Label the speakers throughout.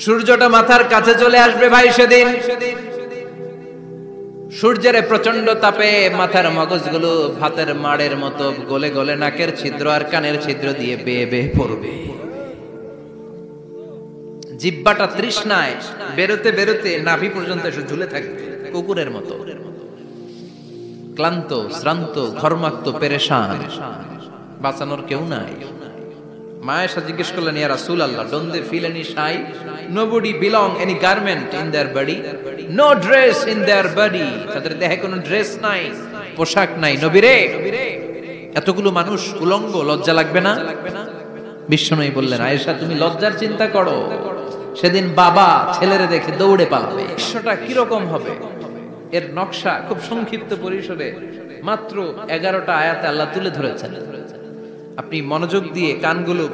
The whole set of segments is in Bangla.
Speaker 1: সূর্যটা মাথার কাছে চলে আসবে ভাই সেদিন। সূর্যের প্রচন্ড তাপে মাথার মগজগুলো ভাতের মাড়ের মতো গলে গলে নাকের ছিদ্র আর কানের ছিদ্র দিয়ে বেয়ে বেয়ে পড়বে। জিহ্বাটা তৃষ্ণায় বেরোতে বেরোতে নাভি পর্যন্ত এসে ঝুলে থাকবে কুকুরের মতো, ক্লান্ত শ্রান্ত ঘর্মাক্ত পেরেশান, বাঁচানোর কেউ নাই। মায়েশা জিজ্ঞেস করলেন, ইয়া রাসূলুল্লাহ, don't they feel any shy? Nobody belong any garment in their body, no dress in their body. তাদের দেহে কোনো ড্রেস নাই, পোশাক নাই। নবী রে, এতগুলো মানুষ উলঙ্গ, লজ্জা লাগবে না? বিশ্বনবী বললেন, আয়েশা তুমি লজ্জার চিন্তা করো, সেদিন বাবা ছেলেরে দেখে দৌড়ে পালাবে। বিশ্বটা কিরকম হবে এর নকশা খুব সংক্ষিপ্ত পরিসরে মাত্র 11টা আয়াতে আল্লাহ তুলে ধরেছেন। আপনি মনোযোগ দিয়ে কানগুলো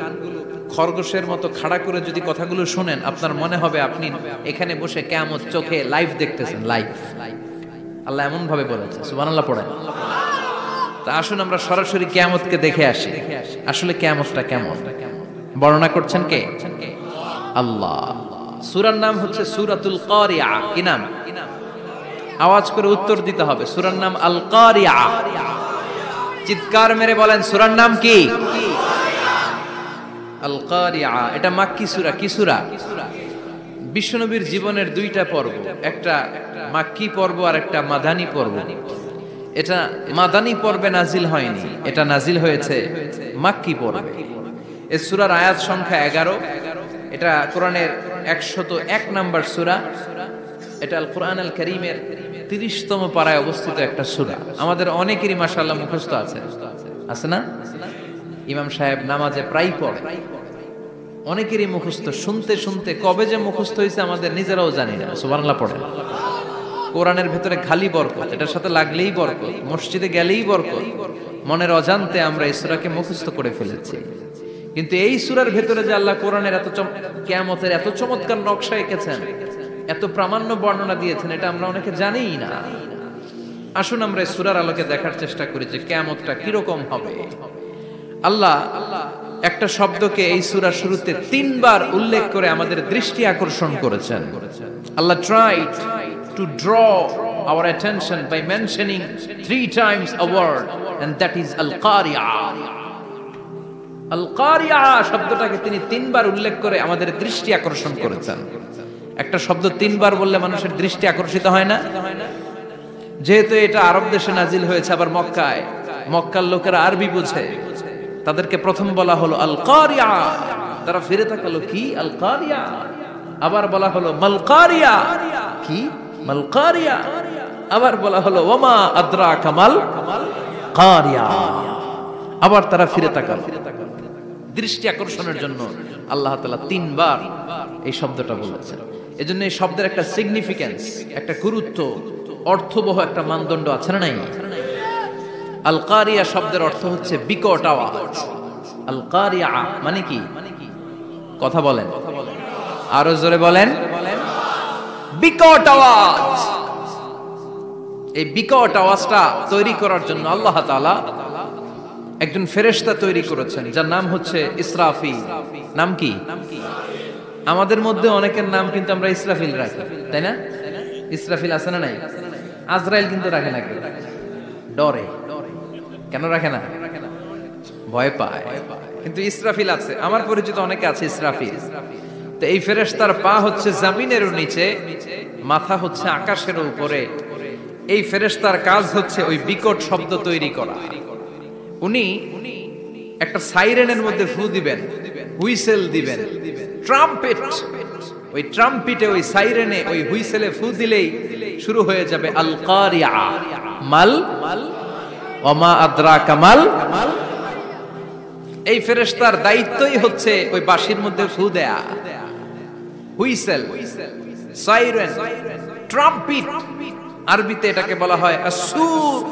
Speaker 1: খরগোশের মতো খাড়া করে যদি কথাগুলো শুনেন, আপনার মনে হবে আপনি এখানে বসে কিয়ামত চোখে লাইভ দেখতেছেন। লাইভ আল্লাহ এমন ভাবে বলেছে, সুবহানাল্লাহ পড়েন। তা আসুন আমরা সরাসরি কিয়ামতকে দেখে আসি। আসলে কিয়ামতটা কেমন বর্ণনা করছেন কে? আল্লাহ। সূরার নাম হচ্ছে সূরাতুল কারিয়া। কি নাম? আওয়াজ করে উত্তর দিতে হবে। সূরার নাম আল কারিয়া। চিৎকার মেরে বলেন, সূরার নাম কি? আল কারিয়া। এটা মাক্কি সূরা। কি সূরা? বিশ্বনবীর জীবনের দুইটা পর্ব, একটা মাক্কি পর্ব আর একটা মাদানী পর্ব। এটা মাদানী পর্বে নাজিল হয়নি, এটা নাজিল হয়েছে মাক্কি পর্বে। এই সূরার আয়াত সংখ্যা 11। এটা কোরআনের 101 নম্বর সূরা। এটা আল কোরআন আল কারীমের 30তম পারায় অবস্থিত একটা সূরা। আমাদের অনেকেরই মাশাআল্লাহ মুখস্থ আছে, আছে না? ইমাম সাহেব নামাজে প্রায় পড়ে, অনেকেরই মুখস্থ। শুনতে শুনতে কবে যে মুখস্থ হয়েছে আমাদের নিজেরাও জানি না। সুবহানাল্লাহ পড়ে। কোরআনের ভেতরে খালি বরকত, এটার সাথে লাগলেই বরকত, মসজিদে গেলেই বরকত। মনের অজান্তে আমরা এই সূরাকে মুখস্থ করে ফেলেছি। কিন্তু এই সূরার ভেতরে যে আল্লাহ কোরআনের এত কিয়ামতের এত চমৎকার নকশা এঁকেছেন, এত প্রামাণ্য বর্ণনা দিয়েছেন, এটা আমরা অনেকে জানিই না। আসুন আমরা এই সূরার আলোকে দেখার চেষ্টা করি যে কিয়ামতটা কিরকম হবে। আল্লাহ একটা শব্দকে এই সূরার শুরুতে 3 বার উল্লেখ করে আমাদের দৃষ্টি আকর্ষণ করেছেন। আল্লাহ tried to draw our attention by mentioning 3 times a word, and that is al-qari'ah. al-qari'ah শব্দটাকে তিনি 3 বার উল্লেখ করে আমাদের দৃষ্টি আকর্ষণ করেছেন। একটা শব্দ 3 বার বললে মানুষের দৃষ্টি আকর্ষিত হয় না? যেহেতু এটা আরব দেশে নাজিল হয়েছে, আবার মক্কায়, মক্কার লোকেরা আরবি বুঝে, তাদেরকে প্রথম বলা হলো আল কারিয়া। তারা ফিরে তাকালো, কি আল কারিয়া? আবার বলা হলো মাল কারিয়া। কি মাল কারিয়া? আবার বলা হলো ওমা আদরাকা মাল কারিয়া। আবার তারা ফিরে তাকালো। দৃষ্টি আকর্ষণের জন্য আল্লাহ তাআলা 3 বার এই শব্দটা বলেছেন। এজন্য এই শব্দের একটা সিগনিফিকেন্স, একটা গুরুত্ব, অর্থবহ একটা মানদণ্ড আছে না নাই? আল কারিয়া শব্দের অর্থ হচ্ছে বিকট আওয়াজ। আল কারিয়া মানে কি? কথা বলেন, আরো জোরে বলেন। বিকট আওয়াজ। এই বিকট আওয়াজটা তৈরি করার জন্য আল্লাহ তাআলা একজন ফেরেশতা তৈরি করেছেন, যার নাম হচ্ছে ইসরাফিল। নাম কি? আমাদের মধ্যে অনেকের নাম কিন্তু আমরা ইসরাফিল রাখি, তাই না? ইসরাফিল আছে না নাই? আজরাইল কিন্তু রাখে না, কেউ ডরে। কেন রাখে না? ভয় পায়। কিন্তু ইসরাফিল আছে, আমার পরিচিত অনেকে আছে ইসরাফিল। তো এই ফেরেশতার পা হচ্ছে জমিনের নিচে, মাথা হচ্ছে আকাশের উপরে। এই ফেরেশতার কাজ হচ্ছে ওই বিকট শব্দ তৈরি করা। উনি একটা সাইরেনের মধ্যে ফু দিবেন, হুইসেল দিবেন, ট্রাম্পেট। ওই ট্রাম্পিটে, ওই সাইরেনে, ওই হুইসেলে ফু দিলেই শুরু হয়ে যাবে আল কারিয়া। মাল ওমা আদরাকা মাল। এই ফেরেশতার দায়িত্বই হচ্ছে ওই বাঁশির মধ্যে ফু দেয়া। Whistle, siren, trumpet. আরবিতে এটাকে বলা হয় আসুর।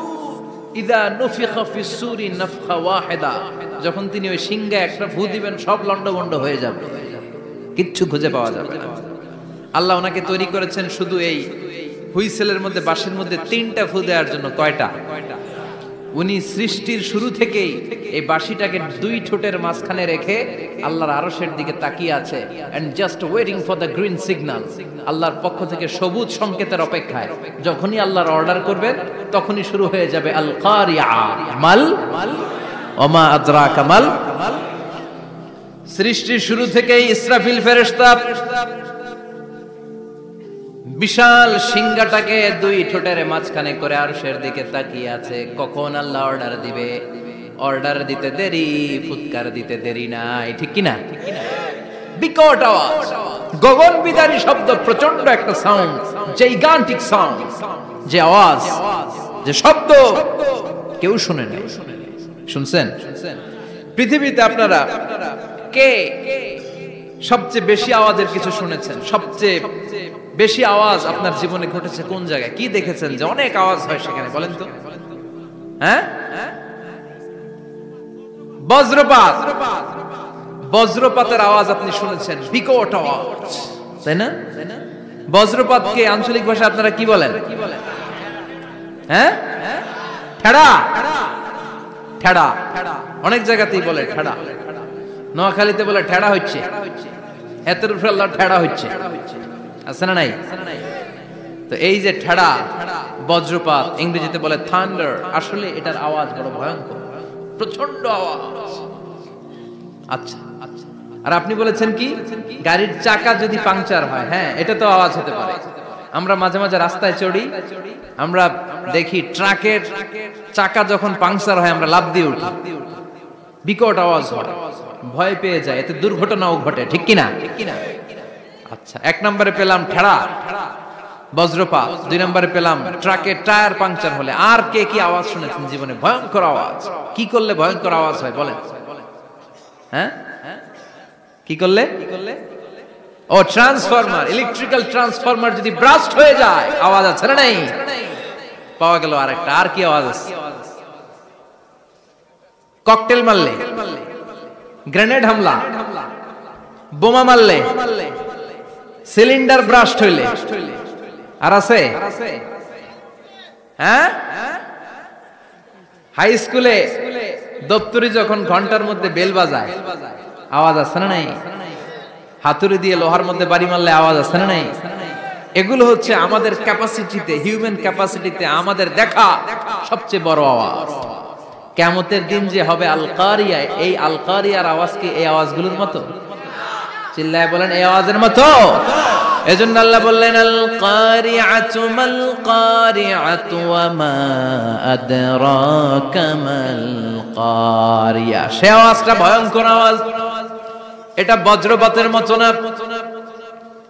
Speaker 1: ইদা নুফিখা ফিস সূরি নাফখা ওয়াহিদা। যখন তিনি ওই সিংহে একটা ফু দিবেন, সব লন্ডভন্ড হয়ে যাবে, কিচ্ছু খুঁজে পাওয়া যাবে না। আল্লাহ ওনাকে তৈরি করেছেন শুধু এই হুইসেলের মধ্যে, বাঁশির মধ্যে 3টা ফু দেওয়ার জন্য। কয়টা? উনি সৃষ্টির শুরু থেকেই এই বাঁশিটাকে দুই ঠোঁটের মাঝখানে রেখে আল্লাহর আরশের দিকে তাকিয়ে আছে and just waiting for the green signal. আল্লাহর পক্ষ থেকে সবুজ সংকেতের অপেক্ষায়। যখনই আল্লাহর অর্ডার করবেন তখনই শুরু হয়ে যাবে আল কারিআ মাল ওমা আদরাকা মাল। সৃষ্টির শুরু থেকেই ইসরাফিল ফেরেশতা বিশাল সিংহাটাকে দুই ঠোঁটের মাঝখানে করে আরশের দিকে তাকিয়ে আছে, কখন আল্লাহ অর্ডার দিবে। অর্ডার দিতে দেরি, ফুৎকার দিতে দেরি নাই, ঠিক কিনা? বিকট আওয়াজ, গগন বিদারী শব্দ, প্রচন্ড একটা সাউন্ড, জাইগান্টিক সাউন্ড, যে আওয়াজ, যে শব্দ কেউ শুনে নাই। শুনছেন? পৃথিবীতে আপনারা কে সবচেয়ে বেশি আওয়াজের কিছু শুনেছেন? সবচেয়ে বেশি আওয়াজ আপনার জীবনে ঘটেছে কোন জায়গায়? কি দেখেছেন যে অনেক আওয়াজ হয় সেখানে? বলেন তো। হ্যাঁ, বজ্রপাত। বজ্রপাতের আওয়াজ আপনি শুনেছেন, বিকট আওয়াজ, তাই না? বজ্রপাতকে আঞ্চলিক ভাষা আপনারা কি বলেন? হ্যাঁ, ঠেড়া। ঠেড়া অনেক জায়গাতেই বলে ঠেড়া। নোয়াখালীতে বলে ঠেড়া হচ্ছে, এতের উপরে আল্লাহ ঠেড়া হচ্ছে, আছে না নাই? তো এই যে ঠেড়া, বজ্রপাত, ইংরেজিতে বলে থান্ডার, আসলে এটার আওয়াজ বড় ভয়ঙ্কর, প্রচন্ড আওয়াজ। আচ্ছা, আর আপনি বলেছেন কি, গাড়ির চাকা যদি পাংচার হয়, হ্যাঁ এটা তো আওয়াজ হতে পারে। আমরা মাঝে মাঝে রাস্তায় চড়ি, আমরা দেখি ট্রাকের চাকা যখন পাংচার হয় আমরা লাফ দিয়ে উঠি, বিকট আওয়াজ হয়, ভয় পেয়ে যায়, এতে দুর্ঘটনাও ঘটে, ঠিক কিনা? আচ্ছা, এক নম্বরে পেলাম ঠেড়া, বজ্রপাত, দুই নম্বরে পেলাম ট্রাকের টায়ার পাংচার হলে। আর কে কি আওয়াজ শুনেছেন জীবনে? ভয়ঙ্কর আওয়াজ। কি করলে ভয়ঙ্কর আওয়াজ হয় বলেন? হ্যাঁ, কি করলে? ও ট্রান্সফরমার, ইলেকট্রিক্যাল ট্রান্সফরমার যদি ব্রাস্ট হয়ে যায় আওয়াজ আছে না নাই? পাওয়া গেল আরেকটা। আর কি আওয়াজ আছে? ককটেল মারলে, গ্রেনেড হামলা, বোমা মারলে, সিলিন্ডার ব্রাস্ট হইলে। আর আছে? হ্যাঁ, হাই স্কুলে দপ্তরি যখন ঘন্টার মধ্যে বেল বাজায় আওয়াজ আছে না নাই? হাতুড়ি দিয়ে লোহার মধ্যে বাড়ি মারলে আওয়াজ আছে না নাই? এগুলো হচ্ছে আমাদের ক্যাপাসিটিতে, হিউম্যান ক্যাপাসিটিতে আমাদের দেখা সবচেয়ে বড় আওয়াজ। কিয়ামতের দিন যে হবে আল কারিয়া, এই আল কারিয়ার আওয়াজ কি এই আওয়াজগুলোর মতো? চিল্লায় বলেন, এই আওয়াজের মতো। এজন্য আল্লাহ বললেন আল কারিআতু মাল কারিআতু ওয়া মা আদরাকা মাল কারিয়া। সে আওয়াজটা ভয়ঙ্কর আওয়াজ। এটা বজ্রপাতের মতো না,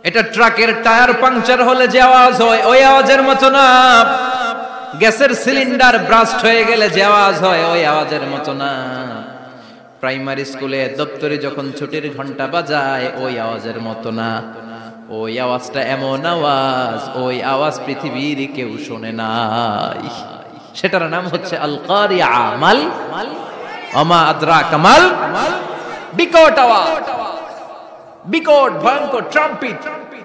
Speaker 1: এটা ট্রাকের টায়ার পাংচার হলে যে আওয়াজ হয় ওই আওয়াজের মতো না, গ্যাসের সিলিন্ডার ব্রাস্ট হয়ে গেলে যে আওয়াজ হয় ওই আওয়াজের মতো না, প্রাইমারি স্কুলে দপ্তরে যখন ছুটির ঘন্টা বাজায় ওই আওয়াজের মতো না। ওই আওয়াজটা এমন আওয়াজ, ওই আওয়াজ পৃথিবীর কেউ শোনে নাই। সেটার নাম হচ্ছে আল কারিআ মাল ওমা আদরাকা মাল। বিকট আওয়াজ, বিকট ভয়ঙ্কর ট্রাম্পিট।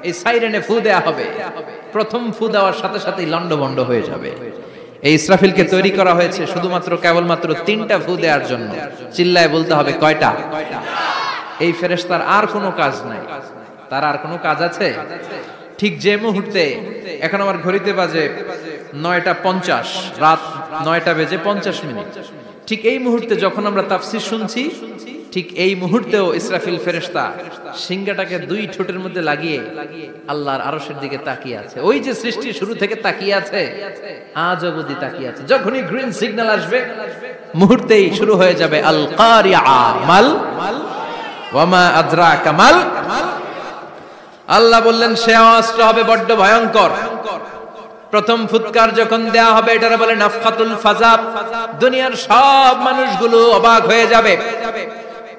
Speaker 1: এই সাইরেনে ফু দেয়া হবে, প্রথম ফু দেওয়ার সাথে সাথেই লন্ডভন্ড হয়ে যাবে। এই ইসরাফিলকে তৈরি করা হয়েছে শুধুমাত্র কেবলমাত্র 3টা ফু দেওয়ার জন্য। চিল্লায় বলতে হবে কয়টা? এই ফেরেশতার আর কোনো কাজ নাই। তার আর কোনো কাজ আছে? ঠিক যে মুহূর্তে, এখন আমার ঘড়িতে বাজে 9:50, রাত 9:50, ঠিক এই মুহূর্তে যখন আমরা তাফসীর শুনছি, ঠিক এই মুহূর্তেও ইসরাফিল ফেরেশতা সিংহাটাকে দুই ঠোঁটের মধ্যে লাগিয়ে আল্লাহর আরশের দিকে তাকিয়ে আছে। ওই যে সৃষ্টির শুরু থেকে তাকিয়ে আছে, আজ অবধি তাকিয়ে আছে। যখনই গ্রিন সিগন্যাল আসবে মুহূর্তেই শুরু হয়ে যাবে আল কারিআ মাল ওয়া মা আদরাকা মাল। আল্লাহ বললেন সে আওয়াজটা হবে বড্ড ভয়ঙ্কর। প্রথম ফুৎকার যখন দেয়া হবে এটার বলে নাফখাতুল ফাজা। দুনিয়ার সব মানুষগুলো অবাক হয়ে যাবে,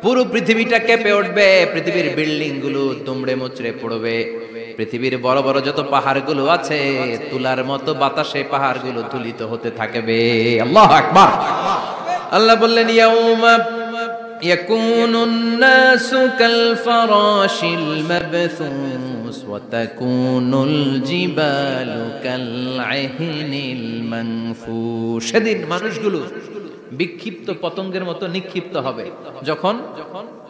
Speaker 1: পুরো পৃথিবীটা কেঁপে উঠবে, পৃথিবীর বিল্ডিং গুলো দুমড়ে মুচড়ে পড়বে, পৃথিবীর বড় বড় যত পাহাড়গুলো আছে তুলার মতো বাতাসে পাহাড়গুলো ধুলিত হতে থাকবে। আল্লাহু আকবার। আল্লাহ বললেন ইয়াউমা ইয়াকুনুন নাসু কাল ফারাশিল মাবথুস ওয়া তাকুনুল জিবালু কাল আহিনিল মানফুস। সেদিন মানুষগুলো বিক্ষিপ্ত পতঙ্গের মতো নিক্ষিপ্ত হবে যখন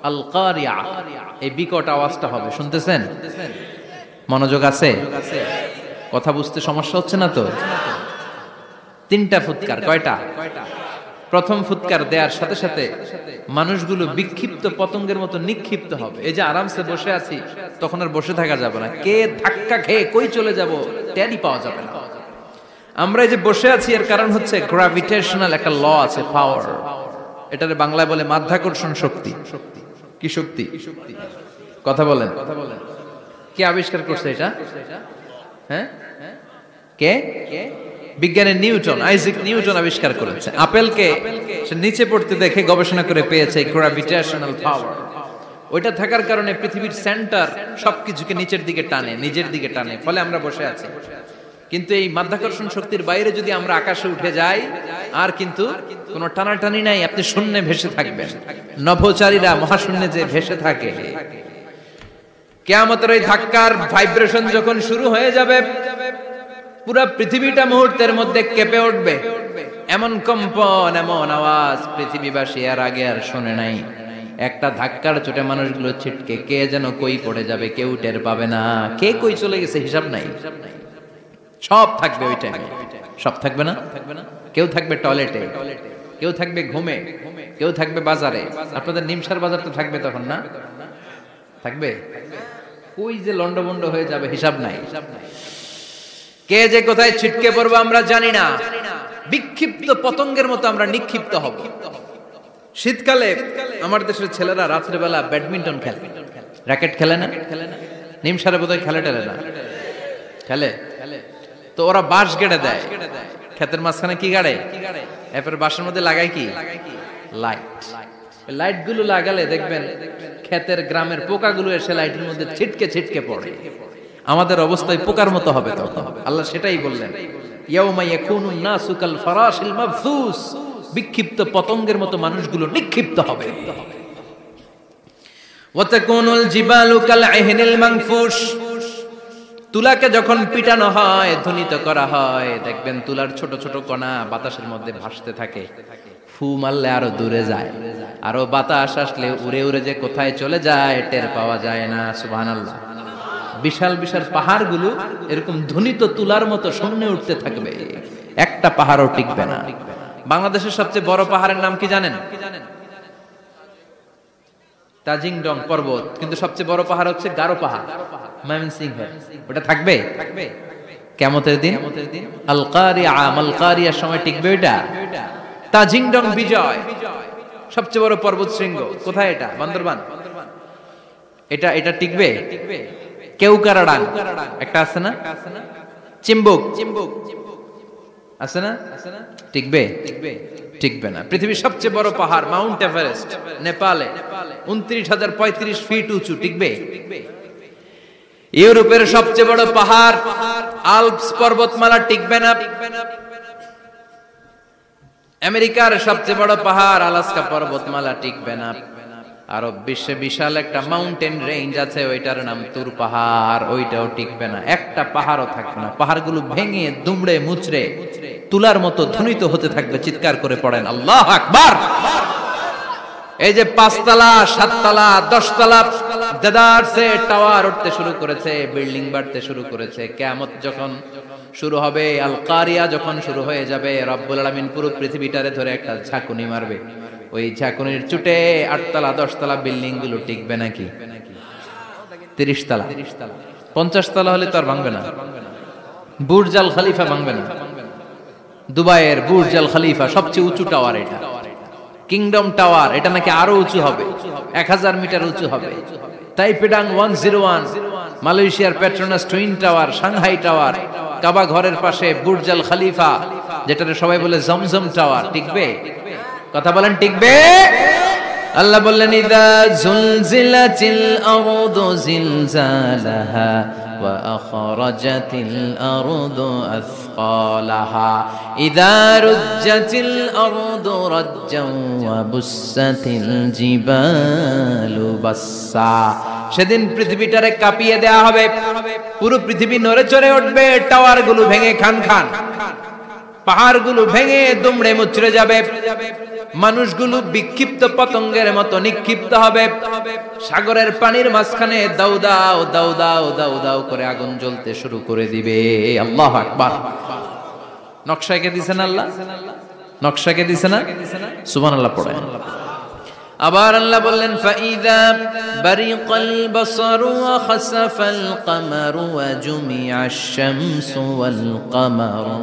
Speaker 1: আল কারিয়া, এই বিকট আওয়াজটা হবে। শুনতেছেন? মনোযোগ আছে? কথা বুঝতে সমস্যা হচ্ছে না তো? তিনটা ফুৎকার। কয়টা? প্রথম ফুৎকার দেওয়ার সাথে সাথে মানুষগুলো বিক্ষিপ্ত পতঙ্গের মতো নিক্ষিপ্ত হবে। এই যে আরামসে বসে আছি, তখন আর বসে থাকা যাবে না। কে ধাক্কা খেয়ে কই চলে যাব টেরই পাওয়া যাবে না। আমরা এই যে বসে আছি এর কারণ হচ্ছে গ্র্যাভিটেশনাল একটা ল আছে, পাওয়ার। এটারে বাংলায় বলে মাধ্যাকর্ষণ শক্তি। কি শক্তি? কথা বলেন। কে আবিষ্কার করছে এটা? হ্যাঁ, কে? বিজ্ঞানী নিউটন, আইজাক নিউটন আবিষ্কার করেছে। আপেলকে সে নিচে পড়তে দেখে গবেষণা করে পেয়েছে গ্র্যাভিটেশনাল পাওয়ার। ওইটা থাকার কারণে পৃথিবীর সেন্টার সবকিছুকে নিচের দিকে টানে, নিজের দিকে টানে, ফলে আমরা বসে আছি। কিন্তু এই মাধ্যাকর্ষণ শক্তির বাইরে যদি আমরা আকাশে উঠে যাই, আর কিন্তু কোনো টানাটানি নাই, আপনি শূন্যে ভেসে থাকবেন। নভোচারীরা মহাশূন্যে যে ভেসে থাকে, কিয়ামতের ওই ধাক্কার ভাইব্রেশন যখন শুরু হয়ে যাবে, পুরো পৃথিবীটা মুহূর্তের মধ্যে কেঁপে উঠবে। এমন কম্পন, এমন আওয়াজ পৃথিবীবাসী এর আগে আর শোনে নাই। একটা ধাক্কার চোটে মানুষগুলো ছিটকে কে যেন কই পড়ে যাবে, কেউ টের পাবে না। কে কই চলে গেছে হিসাব নাই। সব থাকবে ওই টাইমে। সব থাকবে না? কেউ থাকবে টয়লেটে, কেউ থাকবে ঘুমে, কেউ থাকবে বাজারে। আপনাদের নিমসার বাজার তো থাকবে তখন, না থাকবে? কই যে লন্ডভন্ড হয়ে যাবে হিসাব নাই। কে যে কোথায় ছিটকে পড়বো আমরা জানি না। বিক্ষিপ্ত পতঙ্গের মতো আমরা নিক্ষিপ্ত হব। শীতকালে আমার দেশের ছেলেরা রাত্রেবেলা ব্যাডমিন্টন খেলে, র্যাকেট খেলে না? নিমসারে বোধহয় খেলে টেলে না? খেলে। তো ওরা বাঁশ গেড়ে দেয় ক্ষেতের মাঝখানে। কি গাড়ে? এরপর বাঁশের মধ্যে লাগায় কি? লাইট। লাইট গুলো লাগালে দেখবেন ক্ষেতের গ্রামের পোকাগুলো এসে লাইটের মধ্যে ছিটকে ছিটকে পড়ে। আমাদের অবস্থায় পোকার মতো হবে তখন। আল্লাহ সেটাই বললেন, ইয়াউমা ইয়াকুনুন নাসু কাল ফারাশিল মাবথুস। বিক্ষিপ্ত পতঙ্গের মতো মানুষগুলো নিক্ষিপ্ত হবে। ওয়া তাকুনুল জিবালু কাল আহিনিল মানফুস। তুলাকে যখন পিটানো হয়, ধ্বনিত করা হয়, দেখবেন তুলার ছোট ছোট কণা বাতাসের মধ্যে ভাসতে থাকে। ফু মারলে আরো দূরে যায়, আরো বাতাস আসলে উড়ে উড়ে যে কোথায় চলে যায় টের পাওয়া যায় না। সুবহানাল্লাহ। বিশাল বিশাল পাহাড়গুলো এরকম ধ্বনিত তুলার মতো সামনে উঠতে থাকবে, একটা পাহাড়ও টিকবে না। বাংলাদেশের সবচেয়ে বড় পাহাড়ের নাম কি জানেন? তাজিংডং পর্বত। কিন্তু সবচেয়ে বড় পাহাড় হচ্ছে গারো পাহাড়, ময়মনসিংহে। ওটা থাকবে কিয়ামতের দিন। আল কারিয়া, মাল কারিয়ার সময় টিকবে ওইটা। তাজিংডং বিজয় সবচেয়ে বড় পর্বত শৃঙ্গ। কোথায় এটা? বান্দরবান। এটা টিকবে? কেউকারাডাং একটা আছে না? চিম্বুক আছে না? টিকবে? টিকবে না। পৃথিবীর সবচেয়ে বড় পাহাড় মাউন্ট এভারেস্ট নেপালে 29,035 ফিট উঁচু, টিকবে? ইউরোপের সবচেয়ে বড় পাহাড় আল্পস পর্বতমালা টিকবে না। আমেরিকার সবচেয়ে বড় পাহাড় আলাস্কা পর্বতমালা টিকবে না। আরব বিশ্বে বিশাল একটা মাউন্টেন রেঞ্জ আছে, ওইটার নাম তুর পাহাড়, ওইটাও টিকবে না। একটা পাহাড়ও থাকবে না। পাহাড়গুলো ভেঙে দুমড়ে মুচড়ে তুলার মতো ধ্বনিত হতে থাকবে। চিৎকার করে পড়েন আল্লাহু আকবার। এই যে 5 তলা 7 তলা 10 তলা দেদারসে টাওয়ার উঠতে শুরু করেছে, বিল্ডিং বাড়তে শুরু করেছে। কিয়ামত যখন শুরু হবে, আল কারিয়া যখন শুরু হয়ে যাবে, রব্বুল আলামিন পুরো পৃথিবীটারে ধরে একটা ঝাঁকুনি মারবে। ওই ঝাঁকুনির চুটে 8 তলা 10 তলা বিল্ডিং গুলো টিকবে নাকি? 30 তলা 50 তলা হলে তো আর ভাঙবে না। বুর্জ আল খলিফা ভাঙবে না। দুবাইয়ের বুর্জ আল খলিফা সবচেয়ে উঁচু টাওয়ার এটা। কিংডম টাওয়ার এটা নাকি আরো উঁচু হবে, 1000 মিটার উঁচু হবে। তাইপেডাং 101, মালয়েশিয়ার Petronas twin tower, Shanghai tower, Kaaba ঘরের পাশে বুর্জ আল খলিফা, যেটারে সবাই বলে জমজম টাওয়ার, টিকবে? কথা বলেন, টিকবে? আল্লাহ বললেন, ইযা জুলজিলাতিল আরদু জিলজালাহা وأخرجت الأرض أثقالها إذا رجت الأرض رجا وبست الجبال بسا সেদিন পৃথিবীটারে কাঁপিয়ে দেয়া হবে, পুরো পৃথিবী নড়ে চড়ে উঠবে, টাওয়ারগুলো ভেঙে খান খান, পাহাড়গুলো ভেঙে দুমড়ে মুচড়ে যাবে, মানুষগুলো বিক্ষিপ্ত পতঙ্গের মতো নিক্ষিপ্ত হবে, সাগরের পানির মাঝখানে দাউ দাউ দাউ দাউ দাউ দাউ করে আগুন জ্বলতে শুরু করে দিবে। আল্লাহু আকবার। নকশাকে দিছেন আল্লাহ, নকশাকে দিছে না? সুবহানাল্লাহ পড়েন। আবার আল্লাহ বললেন ফাইদা বারিকাল বাসারু ওয়া খাসাফাল কামারু ওয়া জুমিআশ শামসু ওয়াল কামারু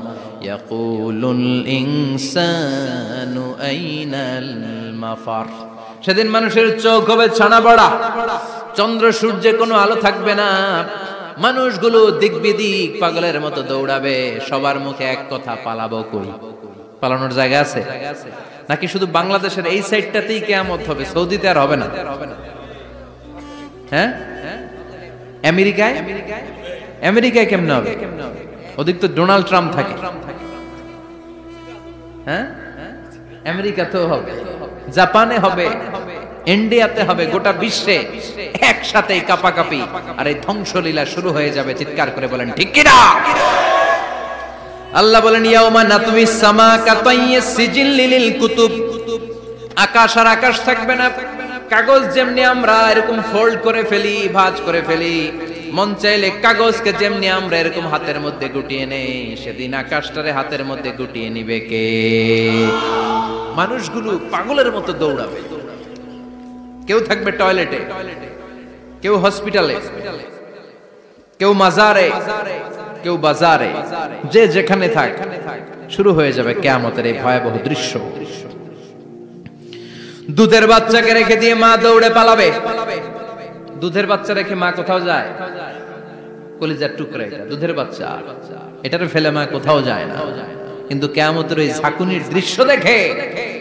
Speaker 1: ইয়াকুলুল ইনসানু আইনাল মাফার। সেদিন মানুষের চোখ হবে ছানা বড়া, চন্দ্র সূর্যে কোনো আলো থাকবে না, মানুষগুলো দিক বিদিক পাগলের মতো দৌড়াবে, সবার মুখে এক কথা, পালাবো কই? পালানোর জায়গা আছে নাকি শুধু বাংলাদেশের এই সাইডটাতেই কিয়ামত হবে, সৌদিতে আর হবে না? হ্যাঁ, আমেরিকায়, আমেরিকায় কেমনে হবে? ওদিক তো ডোনাল্ড ট্রাম্প থাকে। হ্যাঁ, আমেরিকাতেও হবে, জাপানে হবে, ইন্ডিয়াতে হবে, গোটা বিশ্বে একসাথে কাপাকাপি আর এই ধ্বংসলীলা শুরু হয়ে যাবে। চিৎকার করে বলেন ঠিক কি না? আল্লাহ বলেন ইয়াউমা নাতমিস সামা কাতাইয়িস সিজিল লিল কুতুব। আকাশ আর আকাশ থাকবে না, কাগজ যেমনি আমরা এরকম ফোল্ড করে ফেলি, ভাঁজ করে ফেলি, মন চাইলে কাগজকে যেমনি আমরা এরকম হাতের মধ্যে গুটিয়ে নেই, সেদিন আকাশটারে হাতের মধ্যে গুটিয়ে নিবে কে? মানুষগুলো পাগলের মতো দৌড়াবে, কেউ থাকবে টয়লেটে, কেউ হসপিটালে, কেউ মাজারে, কেউ বাজারে, যে যেখানে থাক, শুরু হয়ে যাবে কিয়ামতের এই ভয়াবহ দৃশ্য। দুধের বাচ্চাকে রেখে দিয়ে মা দৌড়ে পালাবে। দুধের বাচ্চা রেখে মা কোথাও যায়? কলিজার টুকরা এটা, দুধের বাচ্চা, এটারে ফেলে মা কোথাও যায় না। কিন্তু কিয়ামতের এই ঝাঁকুনির দৃশ্য দেখে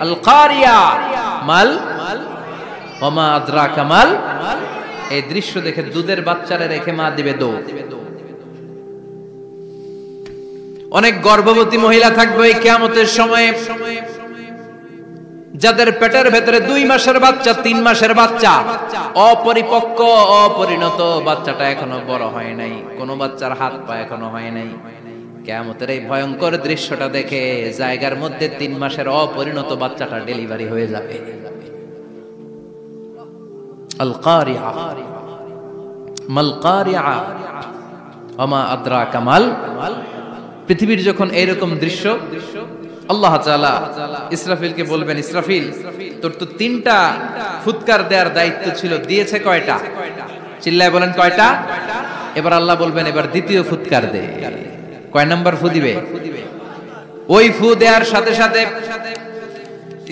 Speaker 1: আল কারিয়া মাল ওয়া মা আদরাকা মাল, এই দৃশ্য দেখে দুধের বাচ্চারে রেখে মা দিবে দৌড়। অনেক গর্ভবতী মহিলা থাকবে এই কিয়ামতের সময়ে, যাদের পেটের ভেতরে 2 মাসের বাচ্চা, 3 মাসের বাচ্চা, অপরিপক্ক অপরিণত, বাচ্চাটা এখনো বড় হয় নাই, কোন বাচ্চার হাত পা এখনো হয় নাই। কিয়ামতের এই ভয়ঙ্কর দৃশ্যটা দেখে জায়গার মধ্যে 3 মাসের অপরিণত বাচ্চাটা ডেলিভারি হয়ে যাবে। আল কারিয়া মাল কারিয়া ওয়া মা আদরাকা মাল। পৃথিবীর যখন এরকম দৃশ্য, আল্লাহ তাআলা ইসরাফিলকে বলবেন, ইসরাফিল তোর তো 3টা ফুৎকার দেওয়ার দায়িত্ব ছিল, দিয়েছে কয়টা? চিল্লায় বলেন কয়টা? এবার আল্লাহ বলবেন এবার দ্বিতীয় ফুৎকার দে। কয় নাম্বার ফু দিবে? ওই ফু দেওয়ার সাথে সাথে